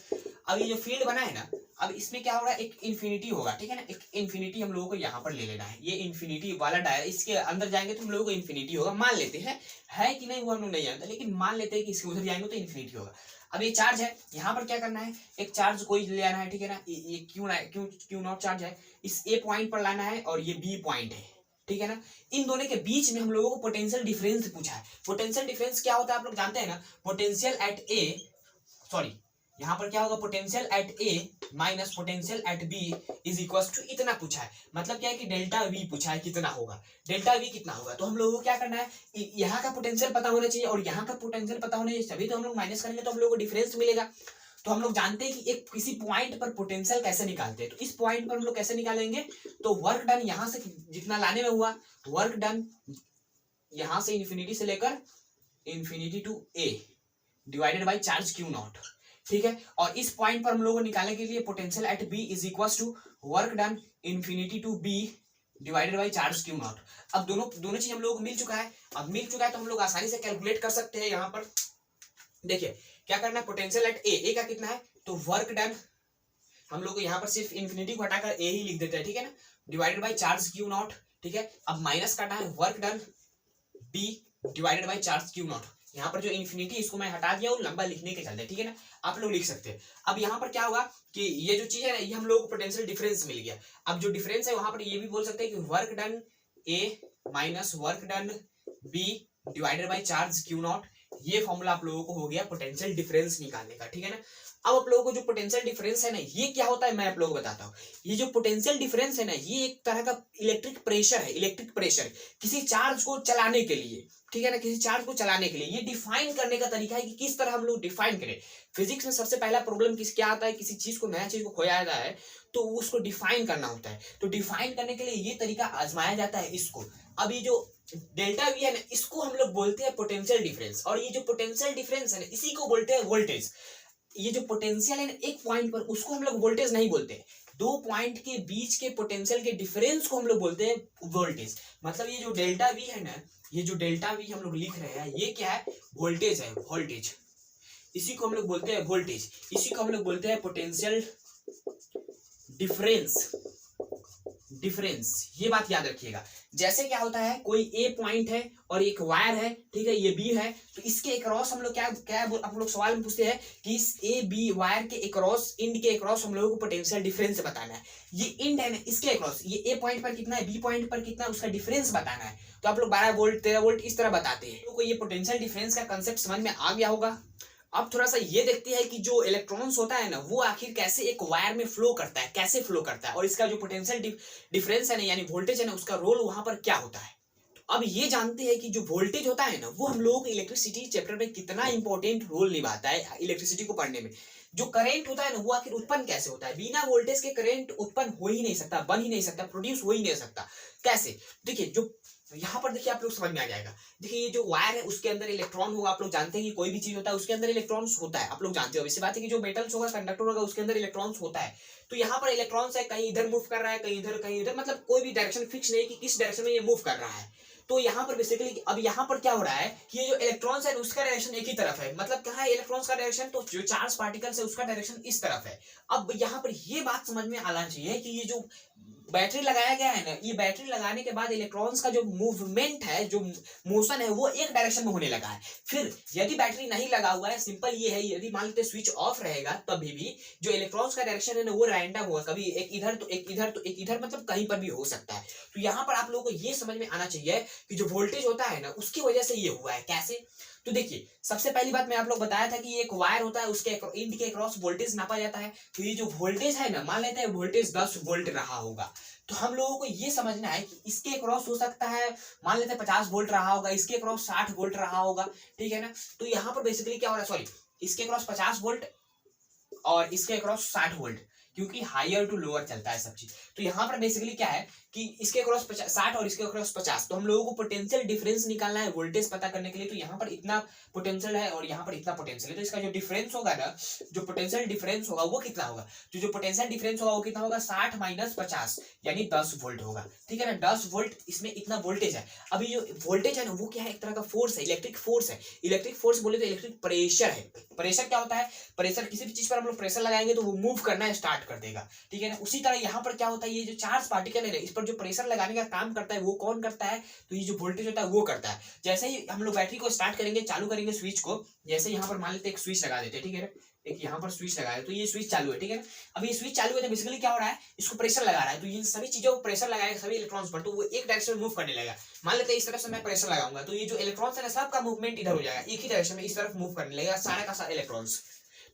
Speaker 1: अब ये जो फील्ड बना है ना, अब इसमें क्या होगा, एक इन्फिनिटी होगा, ठीक है ना। एक इन्फिनिटी हम लोगों को यहाँ पर ले लेना है। ये इन्फिनिटी वाला डायरेक्ट इसके अंदर जाएंगे तो हम लोगों को इन्फिनिटी होगा, मान लेते हैं। है कि नहीं वो हम लोग नहीं जानते, लेकिन मान लेते हैं कि इसके उधर जाएंगे तो इन्फिनिटी होगा। अब ये चार्ज है, यहाँ पर क्या करना है, एक चार्ज कोई ले आना है, ठीक है ना। ये क्यू नॉट चार्ज है, इस ए पॉइंट पर लाना है, और ये बी पॉइंट है, ठीक है ना। इन दोनों के बीच में हम लोगों को पोटेंशियल डिफरेंस पूछा है। पोटेंशियल डिफरेंस क्या होता है आप लोग जानते हैं ना, पोटेंशियल एट ए, सॉरी, यहाँ पर क्या होगा, potential at A minus potential at B is equal to इतना पूछा है। मतलब क्या है कि डेल्टा वी पूछा है, कितना होगा, डेल्टा वी कितना होगा। तो हम लोगों को क्या करना है, यहाँ का पोटेंशियल पता होना चाहिए और यहाँ का पोटेंशियल पता होना चाहिए, तभी तो हम लोग माइनस करेंगे तो हम लोगों को डिफरेंस मिलेगा। तो हम लोग जानते हैं कि एक किसी पॉइंट पर पोटेंशियल कैसे निकालते हैं। तो इस पॉइंट पर हम लोग कैसे निकालेंगे, तो वर्क डन यहाँ से जितना लाने में हुआ, वर्क डन यहाँ से इन्फिनिटी से लेकर infinity to A divided by charge q naught, ठीक है। और इस पॉइंट पर हम लोगों को निकालने के लिए potential at B is equal to work done infinity to B divided by charge q naught. अब दोनों चीज हम लोगों को मिल चुका है। अब मिल चुका है तो हम लोग आसानी से कैलकुलेट कर सकते हैं। यहाँ पर देखिए क्या करना है, पोटेंशियल एट ए का कितना है, तो वर्क डन हम लोग यहाँ पर सिर्फ इन्फिनिटी को हटाकर ए ही लिख देते हैं, ठीक है ना, divided by charge q naught, ठीक है। अब माइनस करना है work done B divided by charge q naught. यहाँ पर जो इन्फिनिटी इसको मैं हटा दिया, वो लंबा लिखने के चलते, ठीक है ना, आप लोग लिख सकते हैं। अब यहाँ पर क्या होगा कि ये जो चीज है ना, ये हम लोगों को पोटेंशियल डिफरेंस मिल गया। अब जो डिफरेंस है वहां पर ये भी बोल सकते हैं कि work done A minus work done B divided by charge q naught ये फॉर्मूला आप लोगों को हो गया पोटेंशियल डिफरेंस निकालने का, ठीक है ना। अब आप लोगों को जो पोटेंशियल डिफरेंस है ना, ये क्या होता है मैं आप लोगों को बताता हूँ। ये जो पोटेंशियल डिफरेंस है ना, ये एक तरह का इलेक्ट्रिक प्रेशर है, इलेक्ट्रिक प्रेशर किसी चार्ज को चलाने के लिए, ठीक है ना, किसी चार्ज को चलाने के लिए। ये डिफाइन करने का तरीका है कि किस तरह हम लोग डिफाइन करें। फिजिक्स में सबसे पहला प्रॉब्लम क्या आता है, किसी चीज को, नया चीज को खोया जाता है तो उसको डिफाइन करना होता है। तो डिफाइन करने के लिए ये तरीका आजमाया जाता है इसको। अब ये जो डेल्टा वी है ना, इसको हम लोग बोलते हैं पोटेंशियल डिफरेंस, और ये जो पोटेंशियल डिफरेंस है ना, इसी को बोलते हैं वोल्टेज। ये जो पोटेंशियल है ना एक पॉइंट पर, उसको हम लोग वोल्टेज नहीं बोलते, दो पॉइंट के बीच के पोटेंशियल के डिफरेंस को हम लोग बोलते हैं वोल्टेज। मतलब ये जो डेल्टा वी है ना, ये जो डेल्टा वी हम लोग लिख रहे हैं, ये क्या है, वोल्टेज है, वोल्टेज। इसी को हम लोग बोलते हैं वोल्टेज, इसी को हम लोग बोलते हैं पोटेंशियल डिफरेंस। डिफरेंस, ये बात याद रखिएगा। जैसे क्या होता है, कोई ए पॉइंट है और एक वायर है, ठीक है, ये बी है, तो इसके अक्रॉस हम लोग क्या क्या आप लोग सवाल में पूछते हैं कि इस ए बी वायर के अक्रॉस, इंड के अक्रॉस हम लोगों को पोटेंशियल डिफरेंस बताना है। ये इंड है ना, इसके अक्रॉस, ये ए पॉइंट पर कितना है, बी पॉइंट पर कितना, उसका डिफरेंस बताना है। तो आप लोग 12 वोल्ट 13 वोल्ट इस तरह बताते हैं। तो ये पोटेंशियल डिफरेंस का कंसेप्ट समझ में आ गया होगा। अब थोड़ा सा ये देखते हैं कि जो इलेक्ट्रॉन्स होता है ना, वो आखिर कैसे एक वायर में फ्लो करता है, कैसे फ्लो करता है, और इसका जो पोटेंशियल डिफरेंस है ना, यानी वोल्टेज है ना, उसका रोल वहां पर क्या होता है। तो अब ये जानते हैं कि जो वोल्टेज होता है ना, वो हम लोगों को इलेक्ट्रिसिटी चैप्टर में कितना इंपॉर्टेंट रोल निभाता है इलेक्ट्रिसिटी को पढ़ने में। जो करंट होता है ना, वो आखिर उत्पन्न कैसे होता है। बिना वोल्टेज के करंट उत्पन्न हो ही नहीं सकता, बन ही नहीं सकता, प्रोड्यूस हो ही नहीं सकता। कैसे, देखिए, जो यहाँ पर देखिए आप लोग समझ में आ जाएगा। देखिए ये जो वायर है उसके अंदर इलेक्ट्रॉन होगा। आप लोग जानते हैं कि कोई भी चीज होता है उसके अंदर इलेक्ट्रॉन्स होता है, आप लोग जानते हो। इसी बात है कि जो मेटल्स होगा, कंडक्टर होगा, उसके अंदर इलेक्ट्रॉन्स होता है। तो यहाँ पर इलेक्ट्रॉन्स है, कहीं इधर मूव कर रहा है, कहीं इधर, कहीं इधर, मतलब कोई भी डायरेक्शन फिक्स नहीं कि किस डायरेक्शन में ये मूव कर रहा है। तो यहाँ पर बेसिकली अब यहाँ पर क्या हो रहा है कि ये जो इलेक्ट्रॉन्स है उसका डायरेक्शन एक ही तरफ है। मतलब क्या है इलेक्ट्रॉन्स का डायरेक्शन, तो जो चार्ज पार्टिकल्स है उसका डायरेक्शन इस तरफ है। अब यहाँ पर ये बात समझ में आना चाहिए कि ये जो बैटरी लगाया गया है ना, ये बैटरी लगाने के बाद इलेक्ट्रॉन्स का जो मूवमेंट है, जो मोशन है, वो एक डायरेक्शन में होने लगा है। फिर यदि बैटरी नहीं लगा हुआ है, सिंपल ये है, यदि मान लेते स्विच ऑफ रहेगा, तभी भी जो इलेक्ट्रॉन्स का डायरेक्शन है ना, वो रैंडम होगा, कभी एक इधर तो एक इधर तो एक इधर, मतलब कहीं पर भी हो सकता है। तो यहाँ पर आप लोगों को ये समझ में आना चाहिए कि जो वोल्टेज होता है ना, उसकी वजह से ये हुआ है। कैसे, तो देखिए, सबसे पहली बात मैं आप लोग बताया था कि एक वायर होता है, उसके इंड के क्रॉस वोल्टेज नापा जाता है। तो ये जो वोल्टेज है ना, मान लेते हैं वोल्टेज 10 वोल्ट रहा होगा, तो हम लोगों को ये समझना है कि इसके क्रॉस हो सकता है, मान लेते हैं 50 वोल्ट रहा होगा, इसके क्रॉस 60 वोल्ट रहा होगा, ठीक है ना। तो यहाँ पर बेसिकली क्या हो रहा है, सॉरी, इसके क्रॉस 50 वोल्ट और इसके क्रॉस 60 वोल्ट, क्योंकि हायर टू लोअर चलता है सब चीज। तो यहाँ पर बेसिकली क्या है कि इसके क्रॉस 60 और इसके क्रॉस 50, तो हम लोगों को पोटेंशियल डिफरेंस निकालना है वोल्टेज पता करने के लिए। तो यहाँ पर इतना पोटेंशियल है और यहाँ पर इतना पोटेंशियल है, तो इसका जो डिफरेंस होगा ना, जो पोटेंशियल डिफरेंस होगा वो कितना होगा, तो जो पोटेंशियल डिफरेंस होगा वो कितना होगा, 60 माइनस 50 यानी 10 वोल्ट होगा, ठीक है ना। 10 वोल्ट, इसमें इतना वोल्टेज है। अभी जो वोल्टेज है ना, वो क्या है, एक तरह का फोर्स है, इलेक्ट्रिक फोर्स है। इलेक्ट्रिक फोर्स बोले तो इलेक्ट्रिक प्रेशर है। प्रेशर क्या होता है, प्रेशर, किसी भी चीज पर हम लोग प्रेशर लगाएंगे तो वो मूव करना स्टार्ट कर देगा, ठीक है ना। उसी तरह यहाँ पर क्या होता है, ये जो चार्ज पार्टिकल है, इस पर जो प्रेशर लगाने का काम करता है, वो कौन करता है, तो ये जो वोल्टेज होता है वो करता है। जैसे ही हम लोग बैटरी को स्टार्ट करेंगे, चालू करेंगे स्विच को, जैसे यहाँ पर मान लेते एक स्विच लगा देते हैं, ठीक है ना, एक यहाँ पर स्विच लगाया, तो ये स्विच चालू है, ठीक है ना। अब ये स्विच चालू है तो बेसिकली क्या हो रहा है, इसको प्रेशर लगा रहा है, तो ये सभी चीजों को प्रेशर लगाएगा, सभी इलेक्ट्रॉन्स पर, तो वो एक डायरेक्शन में मूव करने लगेगा। मान लेते हैं इस तरफ से मैं प्रेशर लगाऊंगा, तो ये जो इलेक्ट्रॉन्स है ना, सबका मूवमेंट इधर हो जाएगा, एक ही डायरेक्शन में इस तरफ मूव करने लगेगा सारा का सारा इलेक्ट्रॉन्स।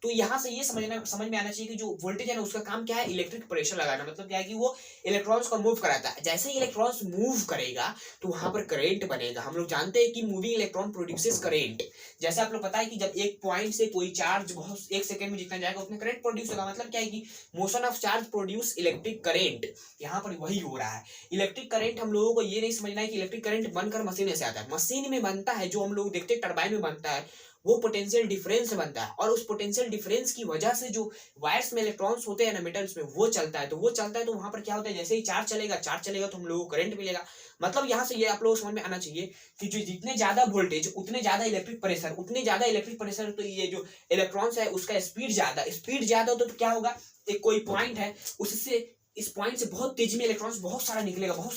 Speaker 1: तो यहाँ से ये समझ में आना चाहिए कि जो वोल्टेज है ना, उसका काम क्या है, इलेक्ट्रिक प्रेशर लगाना। मतलब क्या है कि वो इलेक्ट्रॉन्स को मूव कराता है। जैसे ही इलेक्ट्रॉन्स मूव करेगा तो वहां पर करंट बनेगा। हम लोग जानते हैं कि मूविंग इलेक्ट्रॉन प्रोड्यूसेस करंट। जैसे आप लोग पता है कि जब एक पॉइंट से कोई चार्ज बहुत एक सेकंड में जितना जाएगा उतना करंट प्रोड्यूस होगा। मतलब क्या है कि motion of charge produce electric current, यहाँ पर वही हो रहा है। इलेक्ट्रिक करंट हम लोगों को ये नहीं समझना है कि इलेक्ट्रिक करंट बनकर मशीन से आता है। मशीन में बनता है, जो हम लोग देखते हैं टरबाइन में बनता है, वो पोटेंशियल डिफरेंस बनता है। और उस पोटेंशियल डिफरेंस की वजह से जो वायर्स में इलेक्ट्रॉन्स होते हैं ना, मेटल्स में, वो चलता है। तो वो चलता है तो वहां पर क्या होता है, जैसे ही चार्ज चलेगा तो हम लोगों को करंट मिलेगा। मतलब यहाँ से ये आप लोगों को समझ में आना चाहिए कि जो जितने ज्यादा वोल्टेज उतने ज्यादा इलेक्ट्रिक प्रेशर, उतने ज्यादा इलेक्ट्रिक प्रेशर, तो ये जो इलेक्ट्रॉन्स है उसका स्पीड ज्यादा हो तो क्या होगा, एक कोई पॉइंट है, उससे इस पॉइंट से बहुत तेजी में इलेक्ट्रॉन्स बहुत सारा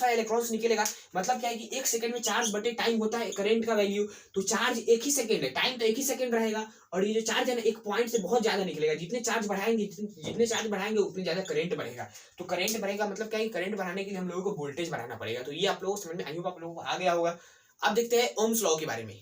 Speaker 1: इलेक्ट्रॉन्स निकलेगा। मतलब क्या है कि एक सेकंड में चार्ज बटे टाइम होता है करंट का वैल्यू, तो चार्ज एक ही सेकंड है, टाइम तो एक ही सेकंड रहेगा। और ये जो चार्ज है ना, एक पॉइंट से बहुत ज्यादा निकलेगा। जितने चार्ज बढ़ाएंगे उतने ज्यादा करंट बढ़ेगा। तो करंट बढ़ेगा मतलब क्या है, करंट बढ़ाने के लिए हम लोगों को वोल्टेज बढ़ाना पड़ेगा। तो ये आप लोगों को समझ में, आई होप आप लोगों को आ गया होगा। अब देखते हैं ओम्स लॉ के बारे में।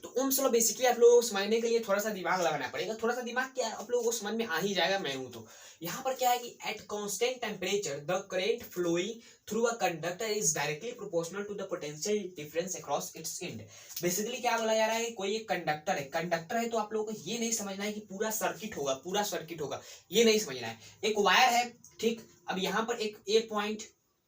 Speaker 1: तो ओम्स लॉ बेसिकली आप लोगों को समझने के लिए थोड़ा सा दिमाग लगाना पड़ेगा। थोड़ा सा दिमाग क्या है, आप लोगों को समझ में आ ही जाएगा, मैं हूं तो। यहाँ पर क्या है कि at constant temperature the current flowing through a conductor is directly proportional to the potential difference across its end. Basically क्या बोला जा रहा है, कोई एक कंडक्टर है, कंडक्टर है तो आप लोगों को ये नहीं समझना है कि पूरा सर्किट होगा, पूरा सर्किट होगा, ये नहीं समझना है। एक वायर है, ठीक। अब यहाँ पर एक ए पॉइंट,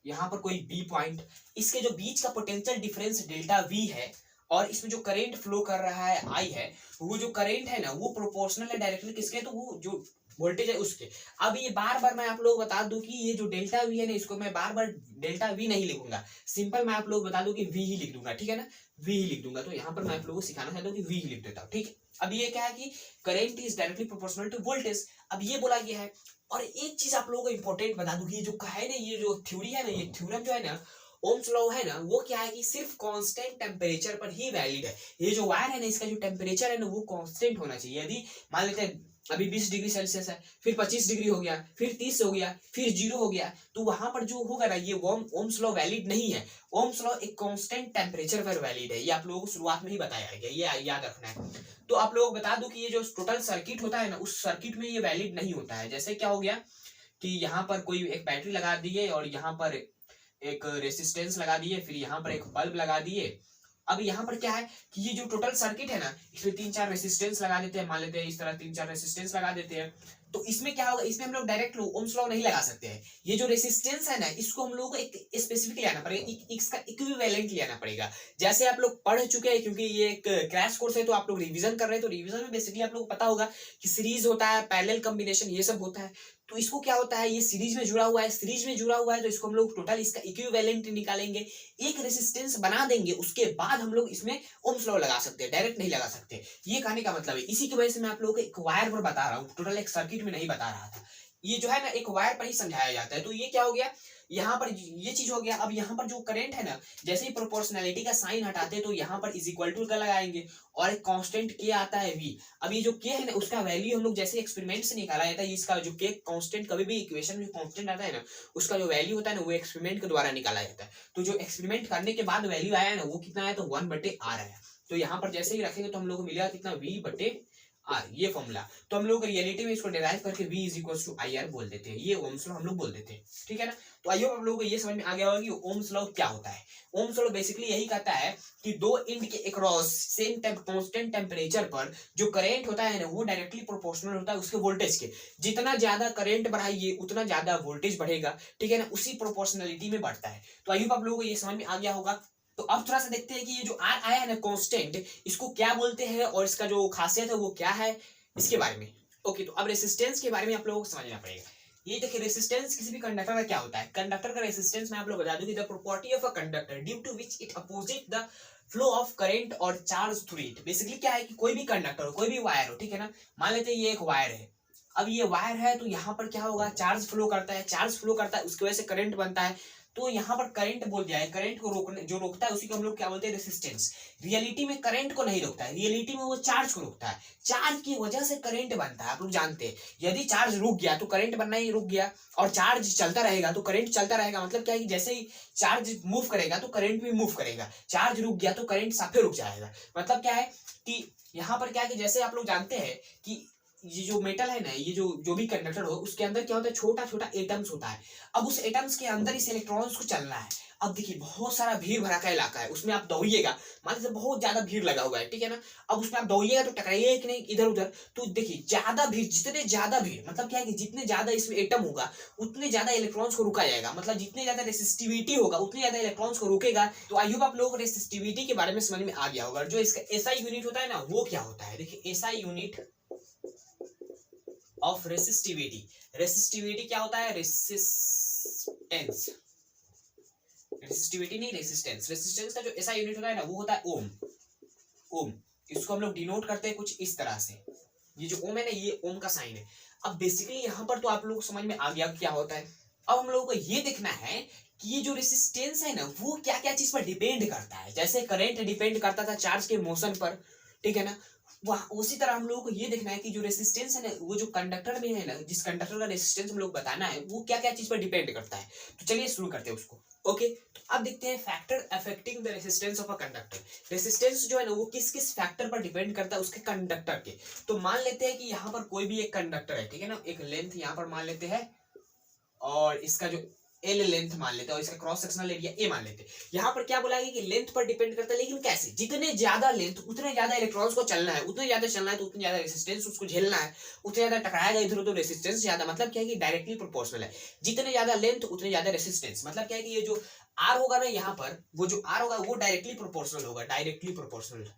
Speaker 1: यहाँ पर कोई बी पॉइंट, इसके जो बीच का पोटेंशियल डिफरेंस डेल्टा वी है, और इसमें जो करंट फ्लो कर रहा है आई है, वो जो करंट है ना वो प्रोपोर्शनल है डायरेक्टली किसके, तो वो जो वोल्टेज है उसके। अब ये बार बार मैं आप लोग बता दूं कि ये जो डेल्टा वी है ना, इसको मैं बार बार डेल्टा वी नहीं लिखूंगा, सिंपल मैं आप लोग बता दूं कि वी ही लिख दूंगा, ठीक है ना, वी ही लिख दूंगा। तो यहाँ पर मैं आप लोगों को सिखाना चाहता हूँ कि वी ही लिख देता हूँ, ठीक है। अब ये क्या है कि current is directly proportional to voltage, अब ये बोला गया है। और एक चीज आप लोगों को इंपॉर्टेंट बता दूं कि ये जो है ना, ये जो थ्योरी है ना, ये थ्योरम जो है ना, ओम्स लॉ है ना, वो क्या है कि सिर्फ कांस्टेंट टेम्परेचर पर ही वैलिड है। ये जो वायर है ना, इसका जो टेम्परेचर है ना वो कांस्टेंट होना चाहिए। यदि मान लेते हैं अभी 20 डिग्री सेल्सियस है, फिर 25 डिग्री हो गया, फिर 30 हो गया, फिर 0 हो गया, तो वहां पर जो होगा ना, ये ओम्स लॉ वैलिड नहीं है। ओम्स लॉ एक कांस्टेंट टेम्परेचर पर वैलिड है, ये आप लोगों को शुरुआत में ही बताया गया, ये याद रखना है। तो आप लोगों को बता दूं कि ये जो टोटल सर्किट होता है ना, उस सर्किट में ये वैलिड नहीं होता है। जैसे क्या हो गया कि यहाँ पर कोई एक बैटरी लगा दी है, और यहाँ पर एक रेसिस्टेंस लगा दिए, फिर यहाँ पर एक बल्ब लगा दिए। अब यहाँ पर क्या है कि ये जो टोटल सर्किट है ना, इसमें 3-4 रेसिस्टेंस लगा देते हैं, मान लेते हैं इस तरह 3-4 रेसिस्टेंस लगा देते हैं। तो इसमें क्या होगा, इसमें हम लोग डायरेक्ट ओम्स लॉ नहीं लगा सकते हैं। ये जो रेसिस्टेंस है ना, इसको हम लोगों को एक स्पेसिफिक लेना पड़ेगा, इसका इक्विवेलेंट लेना पड़ेगा। जैसे आप लोग पढ़ चुके हैं, क्योंकि ये एक क्रैश कोर्स है तो आप लोग रिवीजन कर रहे हैं, तो रिवीजन में बेसिकली आप लोग को पता होगा कि सीरीज होता है, पैरेलल कॉम्बिनेशन, ये सब होता है। तो इसको क्या होता है, ये सीरीज में जुड़ा हुआ है, सीरीज में जुड़ा हुआ है, तो इसको हम लोग टोटल इसका इक्विवेलेंट निकालेंगे, एक रेसिस्टेंस बना देंगे, उसके बाद हम लोग इसमें ओम्स लॉ लगा सकते हैं, डायरेक्ट नहीं लगा सकते। ये कहने का मतलब है, इसी की वजह से मैं आप लोगों को एक वायर पर बता रहा हूँ, टोटल एक सर्किट में नहीं बता रहा था। ये जो है ना एक वायर पर ही समझाया जाता है। तो ये क्या हो गया, यहाँ पर ये चीज हो गया। अब यहाँ पर जो करंट है ना, जैसे ही प्रोपोर्शनैलिटी का साइन हटाते हैं तो यहाँ पर इज इक्वल टू का लगाएंगे, और एक कांस्टेंट के आता है वी। अब ये जो के है ना, उसका वैल्यू हम लोग जैसे एक्सपेरिमेंट से निकाला जाता है, इसका जो के कांस्टेंट, कभी भी इक्वेशन में कांस्टेंट आता है ना, उसका जो वैल्यू होता है ना, वो एक्सपेरिमेंट के द्वारा निकाला जाता है। तो जो एक्सपेरिमेंट करने के बाद वैल्यू आया ना, वो कितना आया, तो 1/r आया। तो यहाँ पर जैसे ही रखेंगे तो हम लोग को मिलेगा कितना, v/r, ये फॉर्मूला। तो हम लोग रियलिटी में इसको डिराइव करके v = IR बोल देते हैं, ये ओम्स लॉ हम लोग बोल देते हैं, ठीक है ना। तो आई होप आप लोगों को ये समझ में आ गया होगा कि ओम्स लॉ क्या होता है। ओम्स लॉ बेसिकली यही कहता है कि दो इंड के अक्रॉस सेम कांस्टेंट टेम्परेचर पर जो करंट होता है ना, वो डायरेक्टली प्रोपोर्शनल होता है उसके वोल्टेज के। जितना ज्यादा करंट बढ़ाइए उतना ज्यादा वोल्टेज बढ़ेगा, ठीक है ना, उसी प्रोपोर्शनलिटी में बढ़ता है। तो आई होप आप लोगों को ये समझ में आ गया होगा। तो अब थोड़ा सा देखते हैं कि ये जो आर आया है ना कांस्टेंट, इसको क्या बोलते हैं और इसका जो खासियत है वो क्या है, इसके बारे में। ओके, तो अब रेसिस्टेंस के बारे में आप लोगों को समझना पड़ेगा। ये देखिए, रेसिस्टेंस किसी भी कंडक्टर का क्या होता है। कंडक्टर का रेसिस्टेंस मैं आप लोग बता दूं कि the property of a conductor due to which it opposite the flow of current और चार्ज थ्रू इट। बेसिकली क्या है कि कोई भी कंडक्टर हो, कोई भी वायर हो, ठीक है ना, मान लेते हैं ये एक वायर है। अब ये वायर है तो यहाँ पर क्या होगा, चार्ज फ्लो करता है, चार्ज फ्लो करता है, उसकी वजह से करंट बनता है। तो यहाँ पर करंट बोल दिया है, करंट को रोकने जो रोकता है उसी को हम लोग क्या बोलते हैं, रेसिस्टेंस। रियलिटी में करंट को नहीं रोकता है, रियलिटी में वो चार्ज को रोकता है। चार्ज की वजह से करंट बनता है, आप लोग जानते हैं। यदि चार्ज रुक गया तो करंट बनना ही रुक गया, और चार्ज चलता रहेगा तो करंट चलता रहेगा। मतलब क्या है कि जैसे ही चार्ज मूव करेगा तो करंट भी मूव करेगा, चार्ज रुक गया तो करंट साफे रुक जाएगा। मतलब क्या है कि यहाँ पर क्या है कि जैसे आप लोग जानते हैं कि ये जो मेटल है ना, ये जो भी कंडक्टर हो, उसके अंदर क्या होता है, छोटा छोटा एटम्स होता है। अब उस एटम्स के अंदर इस इलेक्ट्रॉन्स को चलना है। अब देखिए, बहुत सारा भीड़ भरा का इलाका है, उसमें आप दौड़िएगा, मान लीजिए बहुत ज्यादा भीड़ लगा हुआ है, ठीक है ना। अब उसमें आप दौड़िएगा तो टकराइए कि नहीं इधर उधर। तो देखिए, ज्यादा भीड़, जितने ज्यादा भीड़, मतलब क्या है कि जितने ज्यादा इसमें एटम होगा उतने ज्यादा इलेक्ट्रॉन्स को रुका जाएगा। मतलब जितने ज्यादा रेसिस्टिविटी होगा उतने ज्यादा इलेक्ट्रॉन्स को रुकेगा। तो आई होप आप लोगों को रेसिस्टिविटी के बारे में समझ में आ गया होगा। जो इसका एसआई यूनिट होता है ना, वो क्या होता है, देखिए SI unit of resistivity. Resistivity क्या होता है, रेसिस्टेंस, रेसिस्टिविटी नहीं रेसिस्टेंस। रेसिस्टेंस का जो ऐसा यूनिट होता है ना, वो होता है ओम। ओम, इसको हम लोग डिनोट करते हैं कुछ इस तरह से। ये जो ओम है ना, ये ओम का साइन है। अब बेसिकली यहाँ पर तो आप लोगों को समझ में आ गया क्या होता है। अब हम लोगों को ये देखना है कि ये जो रेसिस्टेंस है ना, वो क्या क्या चीज पर डिपेंड करता है। जैसे करंट डिपेंड करता था चार्ज के मोशन पर, ठीक है ना, वहाँ उसी तरह हम लोगों को ये देखना है कि जो रेसिस्टेंस है ना, वो जो कंडक्टर में है ना, जिस कंडक्टर का रेसिस्टेंस हम लोग बताना है वो क्या क्या चीज पर डिपेंड करता है। तो चलिए शुरू करते हैं उसको। ओके, तो अब देखते हैं factor affecting the resistance of a conductor. Resistance जो है ना वो किस किस फैक्टर पर डिपेंड करता है, उसके कंडक्टर के। तो मान लेते हैं कि यहाँ पर कोई भी एक कंडक्टर है, ठीक है ना, एक लेंथ यहाँ पर मान लेते हैं, और इसका जो एल लेंथ मान लेते हैं, और इसका क्रॉस सेक्शनल एरिया ए मान लेते हैं। यहाँ पर क्या बोला है कि लेंथ पर डिपेंड करता है, लेकिन कैसे? जितने ज्यादा लेंथ उतने ज्यादा इलेक्ट्रॉन्स को चलना है, उतने ज्यादा चलना है तो उतनी ज्यादा रेसिस्टेंस उसको झेलना है, उतने ज्यादा टकराएगा इधर उधर, रेसिस्टेंस ज्यादा। मतलब क्या है कि डायरेक्टली प्रोपोर्शनल है, जितने ज्यादा लेंथ उतने ज्यादा रेसिस्टेंस। मतलब क्या है कि ये जो आर होगा ना यहाँ पर, वो जो आर होगा वो डायरेक्टली प्रोपोर्शनल होगा, directly proportional.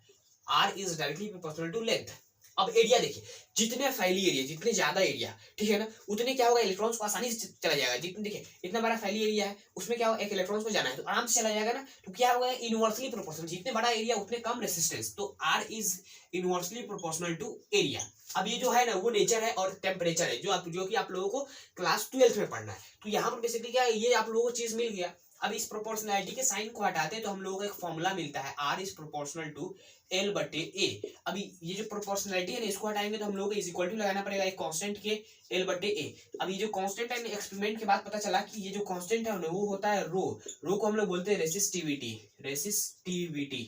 Speaker 1: R is directly proportional to length. अब एरिया देखिए, जितने फैली एरिया, जितने ज्यादा एरिया, ठीक है ना, उतने क्या होगा, इलेक्ट्रॉन्स को आसानी से चला जाएगा। जितने देखिए इतना बड़ा फैली एरिया है, उसमें क्या होगा, एक इलेक्ट्रॉन्स को जाना है तो आराम से चला जाएगा ना। तो क्या होगा, इनवर्सली प्रोपोर्शनल, जितने बड़ा एरिया उतने कम रेसिस्टेंस। तो R is inversely proportional to area. अब ये जो है ना वो नेचर है और टेम्परेचर है, जो कि आप लोगों को क्लास 12 में पढ़ना है। तो यहाँ पर बेसिकली क्या है, ये आप लोगों को चीज मिल गया। अब इस प्रोपोर्शनैलिटी के साइन को हटाते हैं तो हम लोगों को एक फॉर्मूला मिलता है, R is proportional to L बटे ए। अभी ये जो प्रोपोर्शनैलिटी है ना, इसको हटाएंगे तो हम लोगों को इज इक्वल टू लगाना पड़ेगा एक कांस्टेंट के, एल बटे ए। अब ये जो कांस्टेंट है, एक्सपेरिमेंट के बाद पता चला कि ये जो कांस्टेंट है वो होता है रो। रो को हम लोग बोलते हैं रेसिस्टिविटी, रेसिस्टिविटी,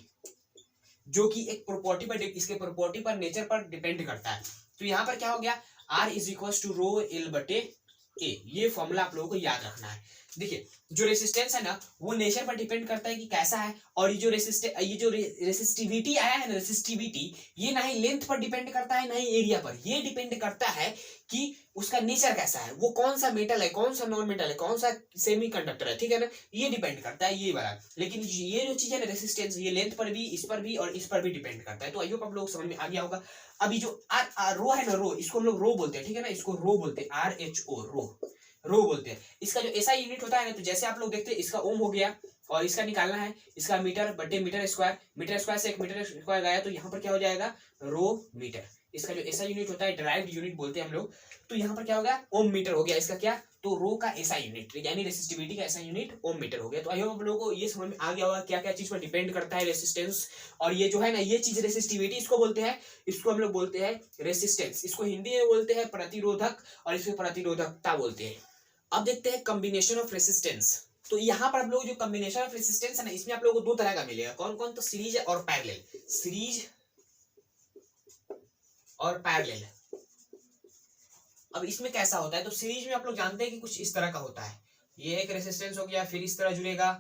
Speaker 1: जो कि एक प्रॉपर्टी पर, इसके प्रॉपर्टी पर, नेचर पर डिपेंड करता है। तो यहाँ पर क्या हो गया, R is equal to rho L बटे ए। ये फॉर्मूला आप लोगों को याद रखना है। देखिए जो रेसिस्टेंस है ना वो नेचर पर डिपेंड करता है कि कैसा है, और ये जो रेसिस्टिविटी आया है ना, रेसिस्टिविटी, ये ना ही लेंथ पर डिपेंड करता है ना ही एरिया पर, ये डिपेंड करता है कि उसका नेचर कैसा है, वो कौन सा मेटल है, कौन सा नॉन मेटल है, कौन सा सेमी कंडक्टर है, ठीक है ना, ये डिपेंड करता है ये वाला। लेकिन ये जो चीज है ना रेसिस्टेंस, ये लेंथ पर भी, इस पर भी और इस पर भी डिपेंड करता है। तो आई होप आप लोग समझ में आ गया होगा। अभी जो रो है ना, रो, इसको हम लोग रो बोलते हैं, ठीक है ना, इसको रो बोलते हैं, RHO, रो, रो बोलते हैं। इसका जो ऐसा यूनिट होता है ना, तो जैसे आप लोग देखते हैं इसका ओम हो गया, और इसका निकालना है, इसका मीटर बटे मीटर स्क्वायर, मीटर स्क्वायर से एक मीटर स्क्वायर गया तो यहाँ पर क्या हो जाएगा, रो मीटर। इसका जो ऐसा यूनिट होता है, डिराइव्ड यूनिट बोलते हैं हम लोग। तो यहाँ पर क्या हो गया, ओम मीटर हो गया इसका क्या, तो रो का ऐसा यूनिट, यानी रेसिस्टिविटी का ऐसा यूनिट ओम मीटर हो गया। तो आई होप आप लोगों को ये समझ में आ गया होगा क्या क्या चीज पर डिपेंड करता है रेसिस्टेंस। और ये जो है ना, ये चीज रेसिस्टिविटी इसको बोलते हैं, इसको हम लोग बोलते हैं रेसिस्टेंस, इसको हिंदी में बोलते हैं प्रतिरोधक, और इसको प्रतिरोधकता बोलते हैं। अब देखते हैं कॉम्बिनेशन ऑफ रेसिस्टेंस। तो यहाँ पर आप लोग जो कॉम्बिनेशन ऑफ रेसिस्टेंस है ना, इसमें आप लोगों को दो तरह का मिलेगा। कौन कौन? तो सीरीज और पैरेलल, सीरीज और पैरेलल। अब इसमें कैसा होता है, तो सीरीज में आप लोग जानते हैं कि कुछ इस तरह का होता है, ये एक रेसिस्टेंस हो गया, फिर इस तरह जुड़ेगा,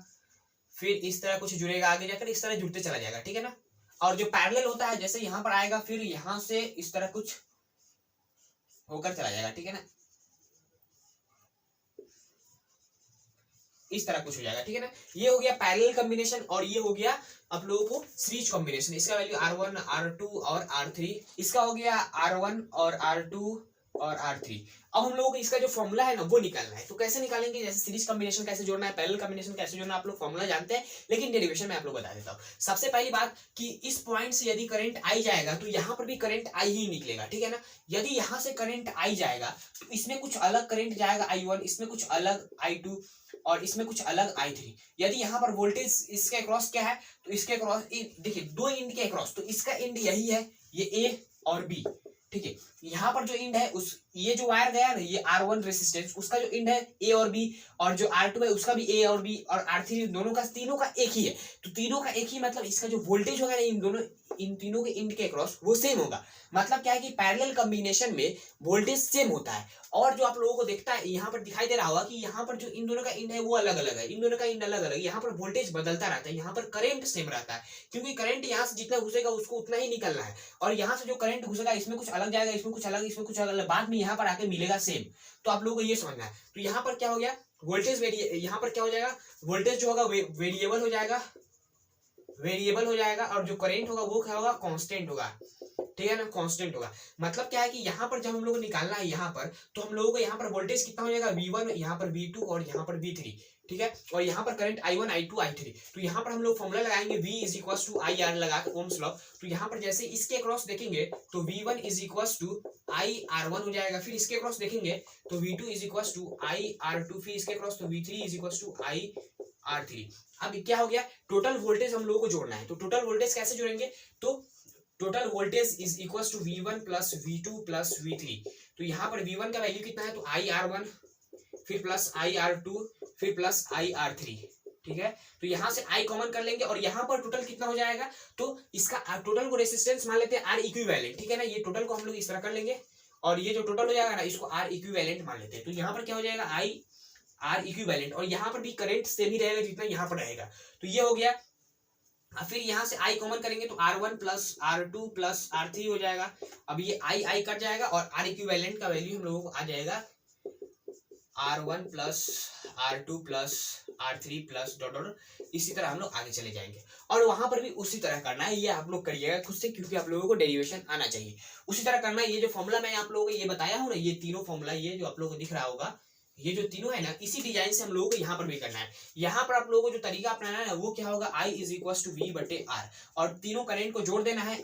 Speaker 1: फिर इस तरह कुछ जुड़ेगा, आगे जाकर इस तरह जुड़ते चला जाएगा, ठीक है ना। और जो पैरेलल होता है, जैसे यहाँ पर आएगा, फिर यहाँ से इस तरह कुछ होकर चला जाएगा, ठीक है ना, इस तरह कुछ हो जाएगा, ठीक है ना। ये हो गया पैरेलल कॉम्बिनेशन, और ये हो गया आप लोगों को सीरीज कॉम्बिनेशन। इसका वैल्यू R1, R2 और R3, इसका हो गया R1 और R2 और R3। अब हम लोगों को इसका जो फॉर्मूला है ना वो निकालना है। तो कैसे निकालेंगे, जैसे सीरीज कॉम्बिनेशन कैसे जोड़ना है, पैरेलल कॉम्बिनेशन कैसे जोड़ना है, आप लोग फॉर्मूला जानते हैं, लेकिन डेरिवेशन में आप लोग बता देता हूँ। सबसे पहली बात कि इस पॉइंट से यदि करंट आई जाएगा तो यहाँ पर भी करंट आई ही निकलेगा, ठीक है ना। यदि यहाँ से करंट आई जाएगा तो इसमें कुछ अलग करंट जाएगा I1, इसमें कुछ अलग I2 और इसमें कुछ अलग I3। यदि यहाँ पर वोल्टेज इसके अक्रॉस क्या है, तो इसके अक्रॉस देखिए दो इंड के अक्रॉस, तो इसका इंड यही है, ये A और B, ठीक है। यहाँ पर जो इंड है, उस ये जो वायर गया ना, ये R1 रेसिस्टेंस, उसका जो इंड है A और B, और जो R2 है उसका भी A और B, और R3 दोनों का, तीनों का एक ही है। तो तीनों का एक ही मतलब इसका जो वोल्टेज होगा ना इन तीनों के इंड के अक्रॉस, वो सेम होगा। मतलब क्या है कि पैरेलल कॉम्बिनेशन में वोल्टेज सेम होता है। और जो आप लोगों को देखता है, यहाँ पर दिखाई दे रहा होगा कि यहाँ पर जो इन दोनों का इंड है वो अलग अलग है, इन दोनों का इंड अलग अलग है। यहाँ पर वोल्टेज बदलता रहता है, यहाँ पर करंट सेम रहता है, क्योंकि करंट यहाँ से जितना घुसेगा उसको उतना ही निकलना है। और यहाँ से जो करंट घुसेगा, इसमें कुछ अलग जाएगा, इसमें कुछ अलग, इसमें कुछ अलग, बाद में यहाँ पर आके मिलेगा सेम। तो आप लोगों को ये समझना है। तो यहाँ पर क्या हो गया, वोल्टेज यहाँ पर क्या हो जाएगा, वोल्टेज जो होगा वेरिएबल हो जाएगा, वेरिएबल हो जाएगा, और जो करंट होगा वो क्या होगा, कांस्टेंट होगा, ठीक है ना, कांस्टेंट होगा। मतलब क्या है कि यहाँ पर जब हम लोग को निकालना है यहाँ पर, तो हम लोगों को यहाँ पर वोल्टेज कितना हो जाएगा, V1, यहाँ पर V2 और यहाँ पर V3, ठीक है। और यहाँ पर करंट I1, I2, I3। तो यहाँ पर हम लोग फॉर्मूला लगाएंगे V is equal to IR लगा के, ओम्स लॉ। तो यहाँ पर जैसे इसके अक्रॉस देखेंगे तो V1 is equal to IR1 हो जाएगा, फिर इसके अक्रॉस देखेंगे तो V2 is equal to IR2, फिर इसके अक्रॉस तो V3 is equal to IR3। अब क्या हो गया, टोटल वोल्टेज हम लोगों को जोड़ना है। तो टोटल वोल्टेज कैसे जोड़ेंगे, तो total voltage is equal to V1 plus V2 plus V3। तो यहाँ पर V1 का वैल्यू कितना है, तो IR1, फिर प्लस IR2, फिर प्लस IR3। ठीक है, तो यहाँ से I कॉमन कर लेंगे और यहाँ पर टोटल कितना हो जाएगा, तो इसका टोटल को रेसिस्टेंस मान लेते हैं R इक्विवेलेंट। ठीक है ना, ये टोटल को हम लोग इस तरह कर लेंगे और ये जो टोटल हो जाएगा ना इसको R इक्विवेलेंट मान लेते हैं। तो यहाँ पर क्या हो जाएगा, I R इक्विवेलेंट, और यहाँ पर भी करंट सेम ही रहेगा जितना यहाँ पर रहेगा। तो ये हो गया। फिर यहाँ से I कॉमन करेंगे तो R1 plus R2 plus R3 हो जाएगा। अब ये I कट जाएगा और R इक्विवेलेंट का वैल्यू हम लोगों को आ जाएगा R1 plus R2 plus R3 plus dot dot, इसी तरह हम लोग आगे चले जाएंगे। और वहां पर भी उसी तरह करना है, ये आप लोग करिएगा खुद से, क्योंकि आप लोगों को डेरिवेशन आना चाहिए। उसी तरह करना है। ये जो फॉर्मूला मैं आप लोगों को ये बताया हूँ ना, ये तीनों फॉर्मूला, ये जो आप लोगों को दिख रहा होगा, ये जो तीनों है ना, इसी डिजाइन से हम लोगों को यहाँ पर भी करना है। यहाँ पर आप लोगों को जो तरीका अपनाना है ना, वो क्या होगा, I is equal to V बटे R, और तीनों करंट को जोड़ देना है।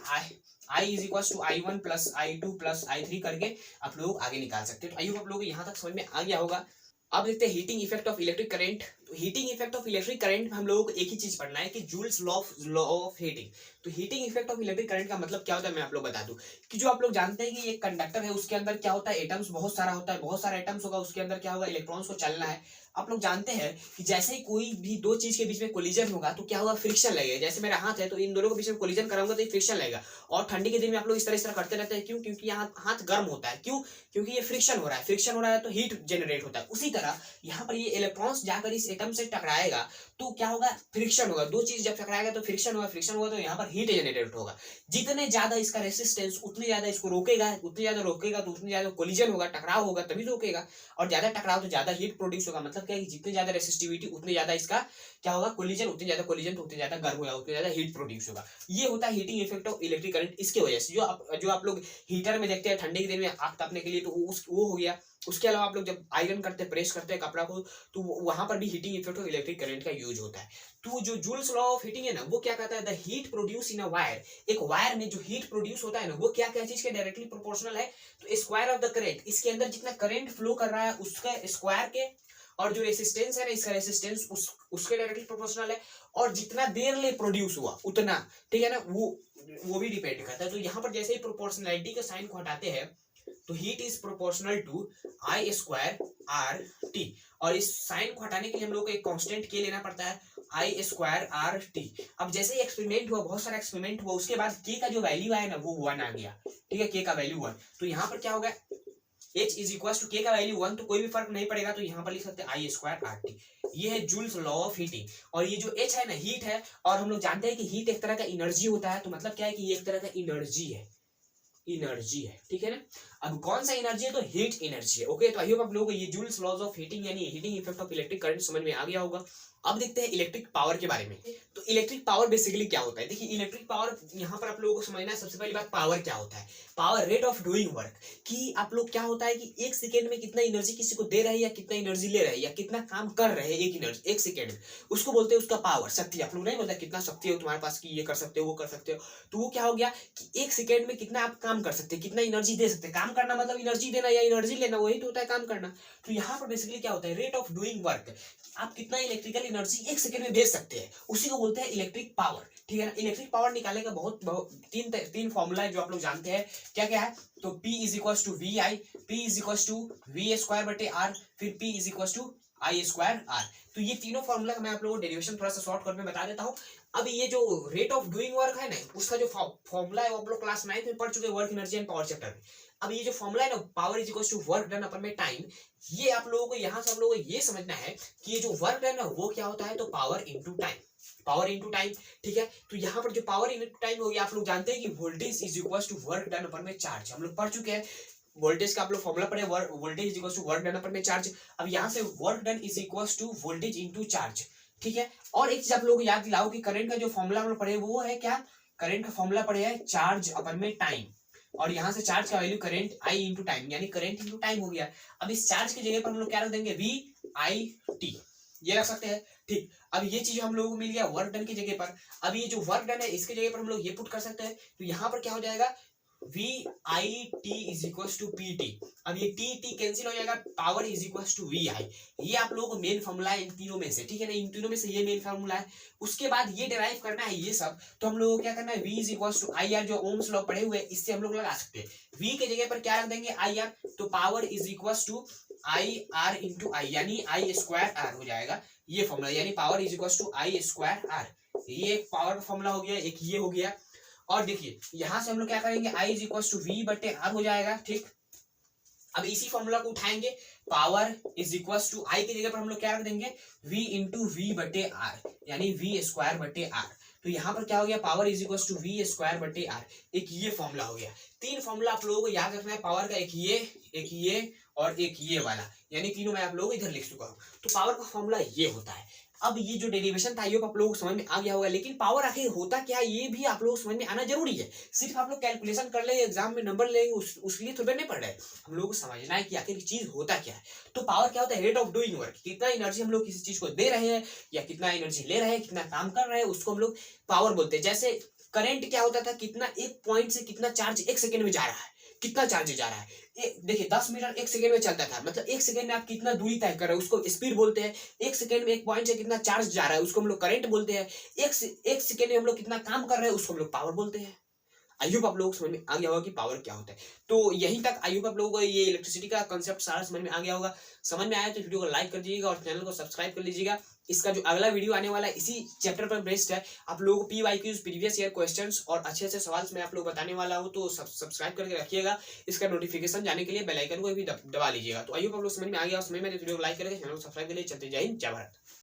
Speaker 1: I is equal to I1 plus I2 plus I3 करके आप लोग आगे निकाल सकते हैं। तो आई होप आप लोगों को यहाँ तक समझ में आ गया होगा। अब देखते हैं heating effect of electric current. तो heating effect of electric current में हम लोगों को एक ही चीज पढ़ना है कि जूल्स लॉ ऑफ हीटिंग। तो heating effect of electric current का मतलब क्या होता है, मैं आप लोग बता दूं कि जो आप लोग जानते हैं कि एक कंडक्टर है, उसके अंदर क्या होता है, एटम्स बहुत सारा होता है, बहुत सारे एटम्स होगा, उसके अंदर क्या होगा, इलेक्ट्रॉन्स को चलना है। आप लोग जानते हैं कि जैसे ही कोई भी दो चीज के बीच में कोलिजन होगा तो क्या होगा, फ्रिक्शन लगेगा। जैसे मेरा हाथ है तो इन दोनों के बीच में कोलिजन कराऊंगा तो फ्रिक्शन लगेगा। और ठंडी के दिन में आप लोग इस तरह करते रहते हैं, क्यों, क्योंकि यहाँ हाथ गर्म होता है। क्यों, क्योंकि ये फ्रिक्शन हो रहा है, फ्रिक्शन हो रहा है तो हीट जनरेट होता है। उसी तरह यहाँ पर ये इलेक्ट्रॉन्स जाकर इस एटम से टकराएगा तो क्या होगा, फ्रिक्शन होगा। दो चीज जब टकराएगा तो फ्रिक्शन होगा, फ्रिक्शन होगा तो यहाँ पर हीट जनरेट होगा। जितने ज्यादा इसका रेसिस्टेंस उतने ज्यादा इसको रोकेगा, उतने ज्यादा रोकेगा तो उतने ज्यादा कोलिजन होगा, टकराव होगा, तभी रोकेगा। और ज्यादा टकराव तो ज्यादा हीट प्रोड्यूस होगा। मतलब क्या है कि जितनी ज्यादा रेसिस्टिविटी उतनी ज्यादा इसका क्या होगा, कोलिजन, उतनी ज्यादा कोलिजन तो उतनी ज्यादा गर्म होगा, उतनी ज्यादा हीट प्रोड्यूस होगा। ये होता है heating effect of electric current. इसके वजह से जो आप लोग हीटर में देखते हैं ठंडे के दिन में आग तापने के लिए, तो वो हो गया। उसके अलावा आप लोग जब आयरन करते हैं, प्रेस करते हैं कपड़ा को, तो वहां पर भी heating effect of electric current का यूज होता है। तो जो जूल्स लॉ ऑफ हीटिंग है ना, वो क्या कहता है, the heat produce in a wire. एक वायर में जो हीट प्रोड्यूस होता है ना, वो क्या क्या चीज के डायरेक्टली प्रोपोर्शनल है, तो स्क्वायर ऑफ द करंट। इसके अंदर जितना करंट फ्लो कर रहा है उसका स्क्वायर के, और जो रेसिस्टेंस है ना, इसका रेसिस्टेंस उसके डायरेक्टली प्रोपोर्शनल है, और जितना देर ले प्रोड्यूस हुआ उतना, ठीक है ना, वो भी डिपेंड करता है। तो यहाँ पर जैसे ही प्रोपोर्शनलिटी के साइन को हटाते हैं तो heat is proportional to I square R T, और इस साइन को हटाने के लिए हम लोग को एक कांस्टेंट के लेना पड़ता है, I स्क्वायर आर टी। अब जैसे ही एक्सपेरिमेंट हुआ, बहुत सारा एक्सपेरिमेंट हुआ, उसके बाद के का जो वैल्यू आया ना वो 1 आ गया। ठीक है, के का वैल्यू 1। तो यहाँ पर क्या होगा, H इज इक्वल टू के का वैल्यू 1, तो कोई भी फर्क नहीं पड़ेगा। तो यहाँ पर लिख सकते हैं I स्क्वायर आर टी। ये है जूल्स लॉ ऑफ हीटिंग। और ये जो H है ना, हीट है, और हम लोग जानते हैं कि हीट एक तरह का एनर्जी होता है। तो मतलब क्या है कि ये एक तरह का एनर्जी है, ठीक है ना। अब कौन सा एनर्जी है, तो हीट एनर्जी है। ओके, तो आई होप आप लोगों को ये जूल्स लॉज ऑफ हीटिंग यानी heating effect of electric current समझ में आ गया होगा। अब देखते हैं इलेक्ट्रिक पावर के बारे में। तो इलेक्ट्रिक पावर बेसिकली क्या होता है, देखिए इलेक्ट्रिक पावर यहाँ पर आप लोगों को समझना है। सबसे पहली बात, पावर क्या होता है, power rate of doing work, कि आप लोग क्या होता है कि एक सेकेंड में कितना एनर्जी किसी को दे रहे हैं, या कितना एनर्जी ले रहे हैं, या कितना काम कर रहे हैं एक सेकेंड में, उसको बोलते हैं उसका पावर, शक्ति। आप लोग नहीं बोलते कितना शक्ति हो तुम्हारे पास कि ये कर सकते हो वो कर सकते हो। तो वो क्या हो गया कि एक सेकेंड में कितना आप काम कर सकते हैं, कितना एनर्जी दे सकते हैं। काम करना मतलब एनर्जी देना या एनर्जी लेना, वही तो होता है काम करना। तो यहाँ पर बेसिकली क्या होता है, रेट ऑफ डूइंग वर्क, आप कितना इलेक्ट्रिकल एनर्जी एक सेकंड में भेज सकते हैं, उसी को बोलते हैं इलेक्ट्रिक पावर। ठीक है ना। इलेक्ट्रिक पावर निकालने का बहुत तीन फॉर्मूला है जो आप लोग जानते हैं। क्या क्या है, तो P is equal to V I, P is equal to V square बटे आर, फिर P is equal to I square R. तो ये तीनों फॉर्मूला का मैं आप लोगों को डेरिवेशन थोड़ा सा शॉर्ट कट में बता देता हूँ। अब ये जो रेट ऑफ डूइंग वर्क है ना, उसका जो फॉर्मूला है वो आप लोग क्लास 9 में पढ़ चुके हैं, work energy and power chapter में। अब ये जो फॉर्मूला है ना, power is equal to work done upon में टाइम, ये आप लोगों को यहाँ से आप लोगों को ये समझना है कि ये जो वर्क डन है वो क्या होता है, तो power into time, power into time. ठीक है, तो यहाँ पर जो पावर इनटू टाइम हो गया, आप लोग जानते हैं कि voltage is equal to work done upon में चार्ज, हम लोग पढ़ चुके हैं। वोल्टेज का आप लोग फॉर्मूला पढ़े, voltage is equal to work done upon में चार्ज। अब यहाँ से work done is equal to voltage into charge. ठीक है, और एक चीज आप लोगों को याद दिलाओ कि करंट का जो फॉर्मूला हम लोग पढ़े वो है क्या, करंट का फॉर्मूला पढ़े है चार्ज अपन में टाइम, और यहाँ से चार्ज का value current I into time, यानी करंट इंटू टाइम हो गया। अब इस चार्ज की जगह पर हम लोग क्या रख देंगे, वी आई टी, ये रख सकते हैं। ठीक, अब ये चीज हम लोगों को मिल गया वर्क डन की जगह पर। अब ये जो वर्क डन है इसकी जगह पर हम लोग ये पुट कर सकते हैं। तो यहाँ पर क्या हो जाएगा, V I T is equal to P T. अब ये टी टी कैंसिल हो जाएगा, power is equal to V I. ये आप लोगों को मेन फॉर्मूला है इन तीनों में से, ठीक है ना, इन तीनों में से ये मेन फॉर्मूला है। उसके बाद ये डिराइव करना है ये सब, तो हम लोगों को क्या करना है, V is equal to I R, जो ओम्स लॉ पढ़े हुए हैं इससे हम लोग लगा सकते हैं। वी के जगह पर क्या रख देंगे, आई आर, तो power is equal to I R into I, यानी आई स्क्वायर आर हो जाएगा ये फॉर्मूला, यानी power is equal to I square R. ये एक पावर का फॉर्मूला हो गया, एक ये हो गया। और देखिए यहां से हम लोग क्या करेंगे, I is equal to V बटे आर हो जाएगा, ठीक। अब इसी फॉर्मूला को उठाएंगे, power is equal to I की जगह पर हम लोग क्या रख देंगे, v इंटू वी बटे आर, यानी वी स्क्वायर बटे आर। तो यहाँ पर क्या हो गया, power is equal to V square बटे आर। एक ये फॉर्मूला हो गया। तीन फॉर्मूला आप लोगों को याद रखना है पावर का, एक ये और एक ये वाला, यानी तीनों मैं आप लोगों को इधर लिख चुका हूँ। तो पावर का फॉर्मूला ये होता है। अब ये जो डेरिवेशन था ये आप लोगों को समझ में आ गया होगा, लेकिन पावर आखिर होता क्या है ये भी आप लोगों को समझ में आना जरूरी है। सिर्फ आप लोग कैलकुलेशन कर ले एग्जाम में नंबर लेंगे उसके लिए थोड़ा नहीं पढ़ रहे, हम लोगों को समझना है कि आखिर चीज होता क्या है। तो पावर क्या होता है, रेट ऑफ डूइंग वर्क, कितना एनर्जी हम लोग किसी चीज को दे रहे हैं या कितना एनर्जी ले रहे हैं, कितना काम कर रहे हैं, उसको हम लोग पावर बोलते हैं। जैसे करंट क्या होता था, कितना एक पॉइंट से कितना चार्ज एक सेकेंड में जा रहा है, कितना चार्ज जा रहा है। देखिए 10 मीटर एक सेकंड में चलता था, मतलब एक सेकंड में आप कितना दूरी तय कर रहे हो उसको स्पीड बोलते हैं। एक सेकंड में एक पॉइंट से कितना चार्ज जा रहा है उसको हम लोग करंट बोलते हैं। एक सेकंड में हम लोग कितना काम कर रहे हैं उसको हम लोग पावर बोलते हैं। आई होप आप लोगों को समझ में आ गया होगा कि पावर क्या होता है। तो यहीं तक आई होप आप लोगों को ये इलेक्ट्रिसिटी का कंसेप्ट सारा समझ में आ गया होगा। समझ में आया तो वीडियो को लाइक कर दीजिएगा और चैनल को सब्सक्राइब कर लीजिएगा। इसका जो अगला वीडियो आने वाला है इसी चैप्टर पर बेस्ड है। आप लोगों को PYQs प्रीवियस ईयर क्वेश्चंस और अच्छे अच्छे सवाल मैं आप लोग बताने वाला हूँ, तो सब्सक्राइब करके रखिएगा। इसका नोटिफिकेशन जाने के लिए बेल आइकन को भी दबा लीजिएगा। तो आई होप आप लोग समझ में आ गया और समझ में वीडियो को लाइक करके चैनल को सब्सक्राइब कर लिए। चलते जय हिंद जय भारत।